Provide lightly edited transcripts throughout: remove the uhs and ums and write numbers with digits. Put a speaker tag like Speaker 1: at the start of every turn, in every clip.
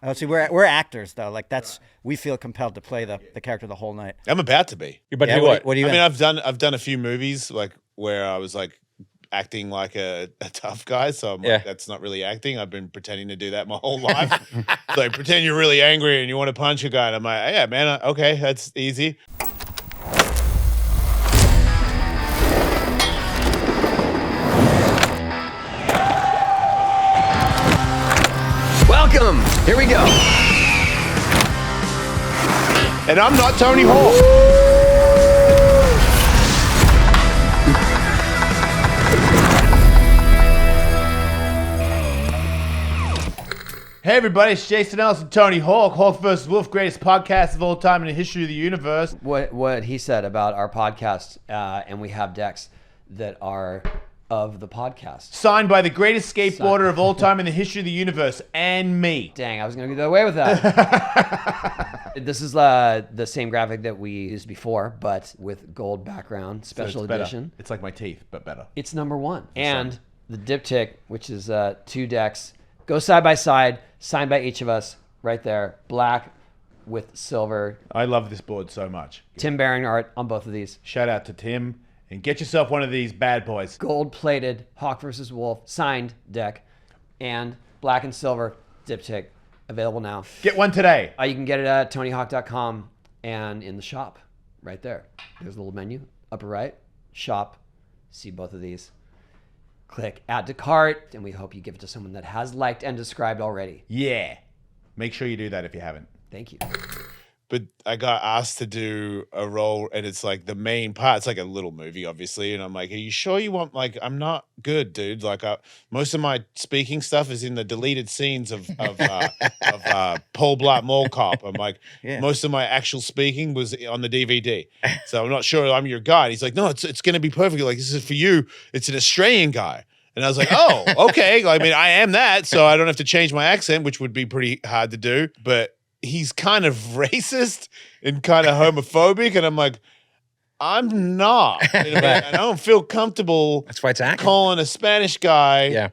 Speaker 1: Oh, see, we're actors though. Like we feel compelled to play the character the whole night.
Speaker 2: I'm about to be.
Speaker 3: You're about to do what?
Speaker 1: What do you?
Speaker 2: I mean, I've done a few movies like where I was like acting like a tough guy. So I'm like, that's not really acting. I've been pretending to do that my whole life. So like, pretend you're really angry and you want to punch a guy. And I'm like, yeah, man, okay, that's easy.
Speaker 4: Welcome. Here we go.
Speaker 2: And I'm not Tony Hawk. Hey everybody, it's Jason Ellis and Tony Hawk. Hawk vs. Wolf, greatest podcast of all time in the history of the universe.
Speaker 4: What he said about our podcast, and we have decks that are of the podcast.
Speaker 2: Signed by the greatest skateboarder of all time in the history of the universe, and me.
Speaker 4: Dang, I was going to get away with that. This is the same graphic that we used before, but with gold background, special edition.
Speaker 2: It's like my teeth, but better.
Speaker 4: It's number one. And the diptych, which is 2 decks, go side by side, signed by each of us, right there. Black with silver.
Speaker 2: I love this board so much.
Speaker 4: Tim Baring art on both of these.
Speaker 2: Shout out to Tim. And get yourself one of these bad boys.
Speaker 4: Gold-plated Hawk vs. Wolf signed deck and black and silver diptych available now.
Speaker 2: Get one today.
Speaker 4: You can get it at TonyHawk.com and in the shop right there. There's a little menu, upper right, shop. See both of these. Click add to cart, and we hope you give it to someone that has liked and described already.
Speaker 2: Yeah. Make sure you do that if you haven't.
Speaker 4: Thank you.
Speaker 2: But I got asked to do a role, and it's like the main part. It's like a little movie, obviously. And I'm like, are you sure you want, like, I'm not good, dude. Like, most of my speaking stuff is in the deleted scenes of Paul Blart Mall Cop. I'm like, most of my actual speaking was on the DVD. So I'm not sure I'm your guy. And he's like, no, it's going to be perfect. Like, this is for you. It's an Australian guy. And I was like, oh, okay. I mean, I am that, so I don't have to change my accent, which would be pretty hard to do. But he's kind of racist and kind of homophobic, and I'm like, I'm not. You know what I mean? I don't feel comfortable.
Speaker 3: That's why it's acting.
Speaker 2: Calling a Spanish guy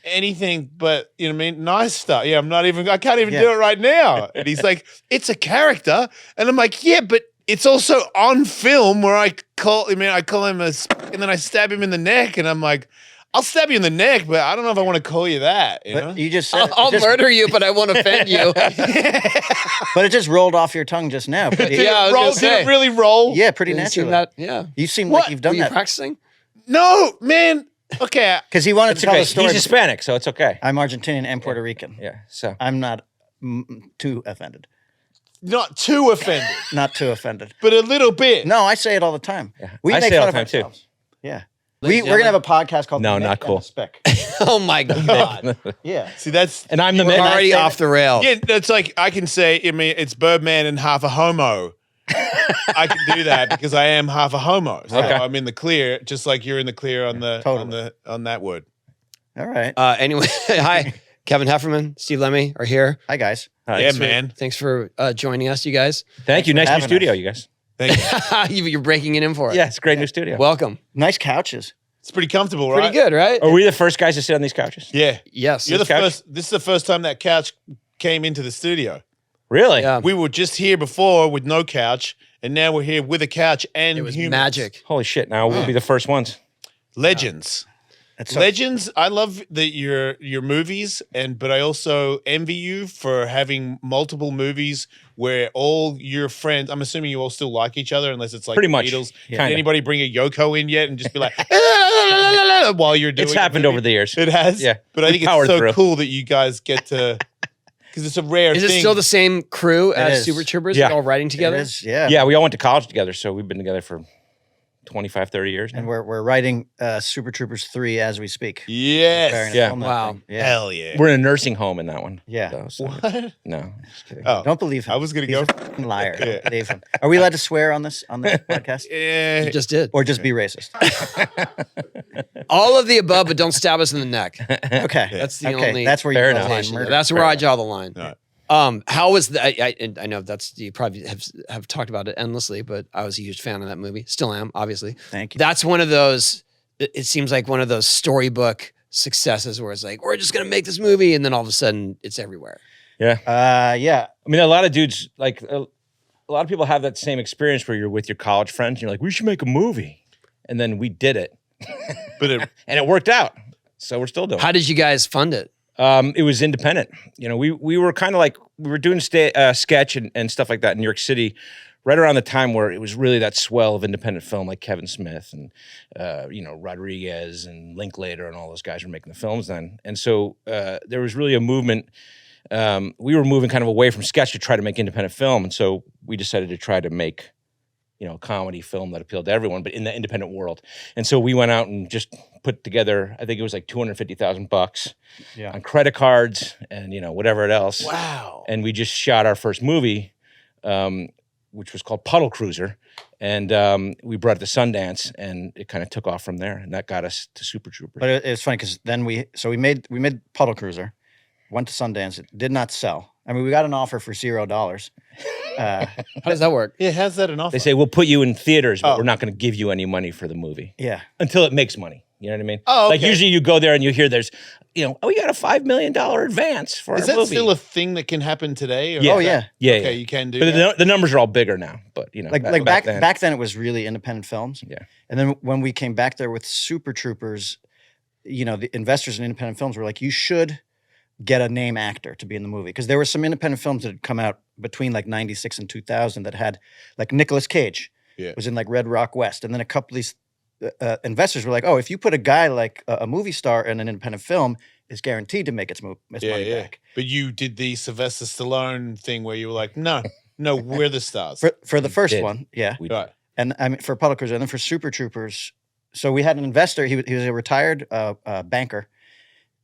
Speaker 2: anything but, you know what I mean, nice stuff. Yeah, I can't even do it right now. And he's like, it's a character. And I'm like, yeah, but it's also on film where I call him and then I stab him in the neck, and I'm like, I'll stab you in the neck, but I don't know if I want to call you that. You know?
Speaker 1: You just said
Speaker 4: I'll murder you, but I won't offend you.
Speaker 1: But it just rolled off your tongue just now.
Speaker 2: Did it really roll?
Speaker 1: Yeah, pretty naturally. You seem like you've done
Speaker 4: Were you
Speaker 1: that.
Speaker 4: practicing?
Speaker 2: No, man. Okay.
Speaker 1: Because he wanted to tell the story.
Speaker 3: He's Hispanic, so it's okay.
Speaker 1: I'm Argentinian and Puerto Rican.
Speaker 3: Yeah, so
Speaker 1: I'm not too offended.
Speaker 2: Not too offended.
Speaker 1: Not too offended.
Speaker 2: But a little bit.
Speaker 1: No, I say it all the time.
Speaker 3: Yeah.
Speaker 1: We
Speaker 3: I
Speaker 1: make
Speaker 3: say it
Speaker 1: fun
Speaker 3: all the
Speaker 1: of
Speaker 3: time,
Speaker 1: ourselves. Too. Yeah. We're going to have a podcast called
Speaker 3: No,
Speaker 1: The
Speaker 3: not
Speaker 1: Mick
Speaker 3: cool.
Speaker 1: and the Spick.
Speaker 4: Oh my God.
Speaker 1: Yeah.
Speaker 2: See, that's...
Speaker 3: And I'm the
Speaker 4: We're
Speaker 3: man.
Speaker 4: already off the rail.
Speaker 2: Yeah, that's like, I can say, I mean, it's Birdman and half a homo. I can do that because I am half a homo. So I'm in the clear, just like you're in the clear on the on that word.
Speaker 1: All right.
Speaker 4: Anyway, hi. Kevin Heffernan, Steve Lemme are here.
Speaker 1: Hi, guys.
Speaker 2: Yeah, man.
Speaker 4: Thanks for joining us, you guys.
Speaker 3: Thank you. Nice new
Speaker 1: having
Speaker 3: studio,
Speaker 1: us.
Speaker 3: you guys.
Speaker 2: Thank you.
Speaker 4: You're breaking it in for it.
Speaker 3: Yeah, it's a great new studio.
Speaker 4: Welcome.
Speaker 1: Nice couches.
Speaker 2: It's pretty comfortable, right?
Speaker 4: Pretty good, right?
Speaker 3: Are we the first guys to sit on these couches?
Speaker 2: Yeah.
Speaker 4: Yes.
Speaker 2: You're the
Speaker 3: couch?
Speaker 2: first. This is the first time that couch came into the studio.
Speaker 3: Really?
Speaker 4: Yeah.
Speaker 2: We were just here before with no couch, and now we're here with a couch and
Speaker 4: It was
Speaker 2: humans.
Speaker 4: magic.
Speaker 3: Holy shit, now we'll be the first ones.
Speaker 2: Legends. Legends. I love your movies, but I also envy you for having multiple movies where all your friends. I'm assuming you all still like each other, unless it's like
Speaker 3: Pretty much.
Speaker 2: Beatles.
Speaker 3: Yeah.
Speaker 2: Did anybody bring a Yoko in yet and just be like while you're doing?
Speaker 3: It's happened over the years.
Speaker 2: It has.
Speaker 3: Yeah.
Speaker 2: But I
Speaker 3: We
Speaker 2: think it's
Speaker 3: powered
Speaker 2: so
Speaker 3: through.
Speaker 2: cool that you guys get to. Because it's a rare
Speaker 4: Is
Speaker 2: thing.
Speaker 4: it still the same crew as
Speaker 1: is.
Speaker 4: Super Troopers?
Speaker 3: Yeah.
Speaker 4: All writing
Speaker 1: It
Speaker 4: together?
Speaker 1: is, yeah.
Speaker 3: Yeah, we all went to college together, so we've been together for 25, 30 years now.
Speaker 1: And we're writing Super Troopers 3 as we speak.
Speaker 2: Yes.
Speaker 1: Preparing to
Speaker 3: Yeah.
Speaker 1: film that
Speaker 4: Wow.
Speaker 1: thing. Yeah.
Speaker 2: Hell yeah.
Speaker 3: We're in a nursing home in that one.
Speaker 1: Yeah.
Speaker 3: though, so-
Speaker 2: What?
Speaker 3: No, just kidding.
Speaker 2: Oh,
Speaker 1: Don't believe him.
Speaker 2: I was gonna
Speaker 1: He's
Speaker 2: go.
Speaker 1: a fucking liar.
Speaker 2: Yeah.
Speaker 1: Don't believe him. Are we allowed to swear on this podcast?
Speaker 2: Yeah.
Speaker 4: You just did.
Speaker 1: Or just be racist?
Speaker 4: All of the above, but don't stab us in the neck.
Speaker 1: Okay.
Speaker 4: That's the
Speaker 1: okay.
Speaker 4: only.
Speaker 1: That's where
Speaker 3: Fair
Speaker 1: you
Speaker 3: enough.
Speaker 1: draw the line.
Speaker 4: limitation.
Speaker 1: Murder.
Speaker 4: That's where I draw the line.
Speaker 2: All right.
Speaker 4: How was that? I know that's you probably have talked about it endlessly, but I was a huge fan of that movie. Still am, obviously.
Speaker 1: Thank you.
Speaker 4: That's one of those. It seems like one of those storybook successes where it's like we're just gonna make this movie, and then all of a sudden it's everywhere.
Speaker 3: Yeah.
Speaker 1: Yeah.
Speaker 3: I mean, a lot of dudes, like a lot of people have that same experience where you're with your college friends and you're like, we should make a movie. And then we did it.
Speaker 2: But it,
Speaker 3: And it worked out. So we're still doing
Speaker 5: How did you guys fund it?
Speaker 3: it. It was independent. You know, we were kind of like, we were doing sketch and stuff like that in New York City right around the time where it was really that swell of independent film, like Kevin Smith and, Rodriguez and Linklater and all those guys were making the films then. And so there was really a movement. We were moving kind of away from sketch to try to make independent film. And so we decided to try to make, a comedy film that appealed to everyone, but in the independent world. And so we went out and just put together, I think it was like $250,000 on credit cards and, whatever else.
Speaker 2: wow.
Speaker 3: And we just shot our first movie, which was called Puddle Cruiser. And we brought it to Sundance and it kind of took off from there. And that got us to Super Troopers.
Speaker 1: But it's funny because then we made Puddle Cruiser, went to Sundance. It did not sell. I mean, we got an offer for $0.
Speaker 5: How does that work?
Speaker 2: Yeah, how's that an offer?
Speaker 3: They say, we'll put you in theaters, but
Speaker 2: Oh.
Speaker 3: we're not going to give you any money for the movie
Speaker 1: Yeah.
Speaker 3: until it makes money. You know what I mean?
Speaker 2: Oh,
Speaker 3: Like
Speaker 2: okay.
Speaker 3: usually you go there and you hear there's, we got a $5 million advance for
Speaker 2: Is
Speaker 3: our
Speaker 2: that
Speaker 3: movie.
Speaker 2: still a thing that can happen today? Or
Speaker 3: Yeah.
Speaker 1: Oh,
Speaker 2: is
Speaker 1: yeah.
Speaker 2: that-
Speaker 3: Yeah,
Speaker 2: Okay,
Speaker 3: yeah.
Speaker 2: you can do
Speaker 3: But
Speaker 2: that.
Speaker 3: the numbers are all bigger now. But
Speaker 1: Like back then it was really independent films.
Speaker 3: Yeah.
Speaker 1: And then when we came back there with Super Troopers, the investors in independent films were like, you should get a name actor to be in the movie. Because there were some independent films that had come out between like 96 and 2000 that had like Nicolas Cage was in like Red Rock West. And then a couple of these investors were like, oh, if you put a guy like a movie star in an independent film, it's guaranteed to make its money back.
Speaker 2: But you did the Sylvester Stallone thing where you were like, no, we're the stars.
Speaker 1: For the first
Speaker 3: did.
Speaker 1: one, yeah.
Speaker 3: We
Speaker 2: Right.
Speaker 1: And I mean, for Puddle Cruiser, and then for Super Troopers. So we had an investor. He was a retired banker,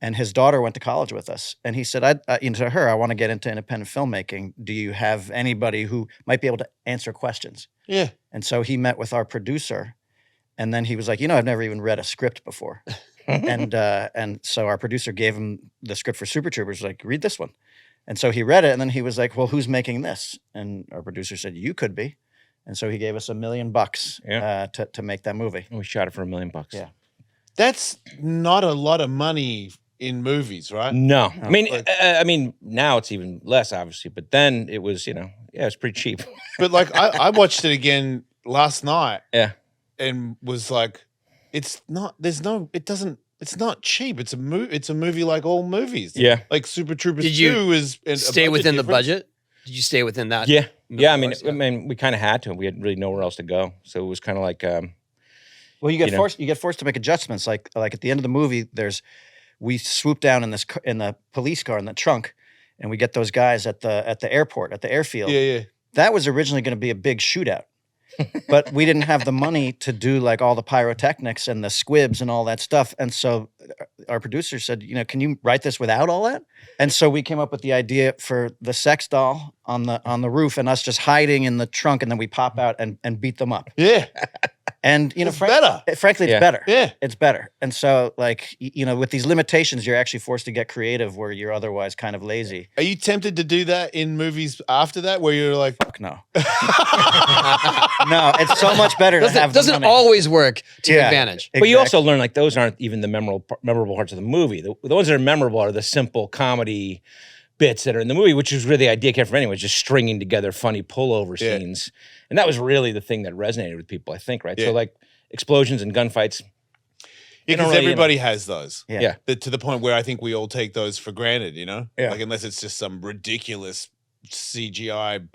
Speaker 1: and his daughter went to college with us. And he said, to her, I want to get into independent filmmaking. Do you have anybody who might be able to answer questions?
Speaker 2: Yeah.
Speaker 1: And so he met with our producer, and then he was like, I've never even read a script before. and so our producer gave him the script for Super Troopers, like, read this one. And so he read it, and then he was like, well, who's making this? And our producer said, you could be. And so he gave us $1 million to make that movie.
Speaker 3: We shot it for $1 million.
Speaker 1: Yeah.
Speaker 2: That's not a lot of money in movies, right?
Speaker 3: No, I mean,
Speaker 2: like-
Speaker 3: now it's even less, obviously. But then it was, it was pretty cheap.
Speaker 2: But like I watched it again last night
Speaker 3: Yeah,
Speaker 2: and was like, it's not cheap. It's a movie like all movies.
Speaker 3: Yeah.
Speaker 2: Like Super Troopers
Speaker 5: Did you
Speaker 2: 2 is a
Speaker 5: Stay
Speaker 2: budget
Speaker 5: within the
Speaker 2: difference.
Speaker 5: budget? Did you stay within that?
Speaker 3: yeah, yeah. I
Speaker 5: $1 million?
Speaker 3: mean, we kind of had to. We had really nowhere else to go, so it was kind of like,
Speaker 1: Well, you get
Speaker 3: You know.
Speaker 1: forced. You get forced to make adjustments. Like at the end of the movie, we swoop down in in the police car in the trunk, and we get those guys at the airport, at the airfield.
Speaker 2: Yeah.
Speaker 1: That was originally going to be a big shootout, but we didn't have the money to do like all the pyrotechnics and the squibs and all that stuff. And so our producer said, can you write this without all that? And so we came up with the idea for the sex doll on the roof and us just hiding in the trunk, and then we pop out and beat them up.
Speaker 2: Yeah.
Speaker 1: And
Speaker 2: It's better.
Speaker 1: Frankly, it's
Speaker 3: Yeah.
Speaker 1: better.
Speaker 2: Yeah.
Speaker 1: It's better. And so, like, with these limitations, you're actually forced to get creative where you're otherwise kind of lazy.
Speaker 2: Are you tempted to do that in movies after that where you're like,
Speaker 1: Fuck no. No, it's so much better to have the
Speaker 5: Doesn't
Speaker 1: money.
Speaker 5: always work to your
Speaker 1: Yeah.
Speaker 5: advantage.
Speaker 3: But you
Speaker 1: Exactly.
Speaker 3: also learn like those aren't even the memorable parts of the movie. The ones that are memorable are the simple comedy bits that are in the movie, which is really the idea came from anyway, just stringing together funny pullover
Speaker 2: Yeah.
Speaker 3: scenes. And that was really the thing that resonated with people, I think, right?
Speaker 2: Yeah.
Speaker 3: So like explosions and gunfights.
Speaker 2: because
Speaker 3: don't really,
Speaker 2: everybody has those.
Speaker 1: Yeah.
Speaker 3: Yeah.
Speaker 2: But to the point where I think we all take those for granted,
Speaker 3: Yeah.
Speaker 2: Like unless it's just some ridiculous CGI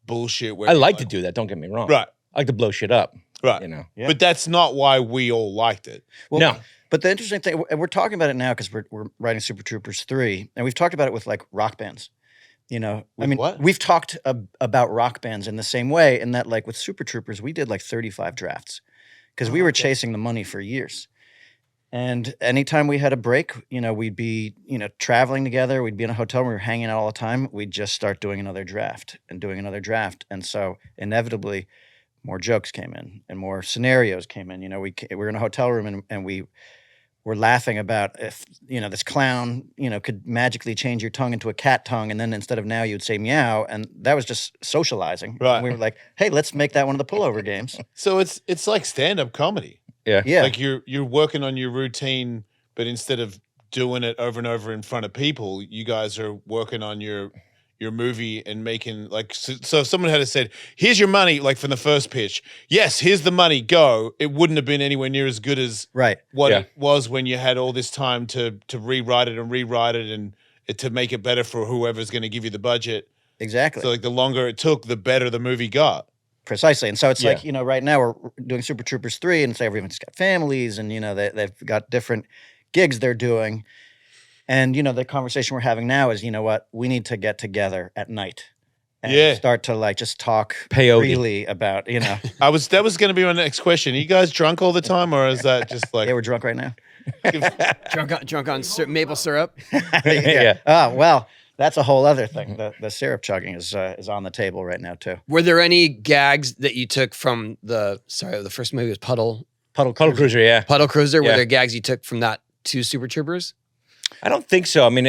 Speaker 2: bullshit. Where
Speaker 3: I
Speaker 2: you're
Speaker 3: like to do that, don't get me wrong.
Speaker 2: Right.
Speaker 3: I like to blow shit up,
Speaker 2: Right.
Speaker 1: Yeah.
Speaker 2: But that's not why we all liked it.
Speaker 1: Well,
Speaker 3: No.
Speaker 1: But the interesting thing, and we're talking about it now because we're writing Super Troopers 3, and we've talked about it with like rock bands. I
Speaker 2: With
Speaker 1: mean,
Speaker 2: what?
Speaker 1: we've talked about rock bands in the same way, in that like with Super Troopers, we did like 35 drafts because we were chasing the money for years. And anytime we had a break, we'd be, traveling together, we'd be in a hotel, we were hanging out all the time. We'd just start doing another draft and doing another draft. And so inevitably more jokes came in and more scenarios came in. We were in a hotel room and we were laughing about if, this clown, could magically change your tongue into a cat tongue. And then instead of now you'd say meow. And that was just socializing.
Speaker 2: Right.
Speaker 1: And we were like, hey, let's make that one of the pullover games.
Speaker 2: So it's like stand-up comedy.
Speaker 3: Yeah.
Speaker 1: Yeah.
Speaker 2: Like you're working on your routine, but instead of doing it over and over in front of people. You guys are working on your movie and making like so if someone had said, here's your money, like from the first pitch, yes, here's the money, go, it wouldn't have been anywhere near as good as what it was when you had all this time to rewrite it and to make it better for whoever's going to give you the budget.
Speaker 1: Exactly.
Speaker 2: So like the longer it took, the better the movie got.
Speaker 1: Precisely. And so it's like, right now we're doing Super Troopers 3 and so everyone's got families and, they've got different gigs they're doing. And, the conversation we're having now is, what, we need to get together at night and start to like just talk freely about,
Speaker 2: that was going to be my next question. Are you guys drunk all the time or is that just like...
Speaker 1: Yeah, we're drunk right now.
Speaker 5: drunk on maple syrup.
Speaker 1: Oh, well, that's a whole other thing. The syrup chugging is on the table right now too.
Speaker 5: Were there any gags that you took from the first movie was Puddle
Speaker 3: Cruiser, yeah.
Speaker 5: Puddle Cruiser? Were there gags you took from that to Super Troopers?
Speaker 3: I don't think so. I mean,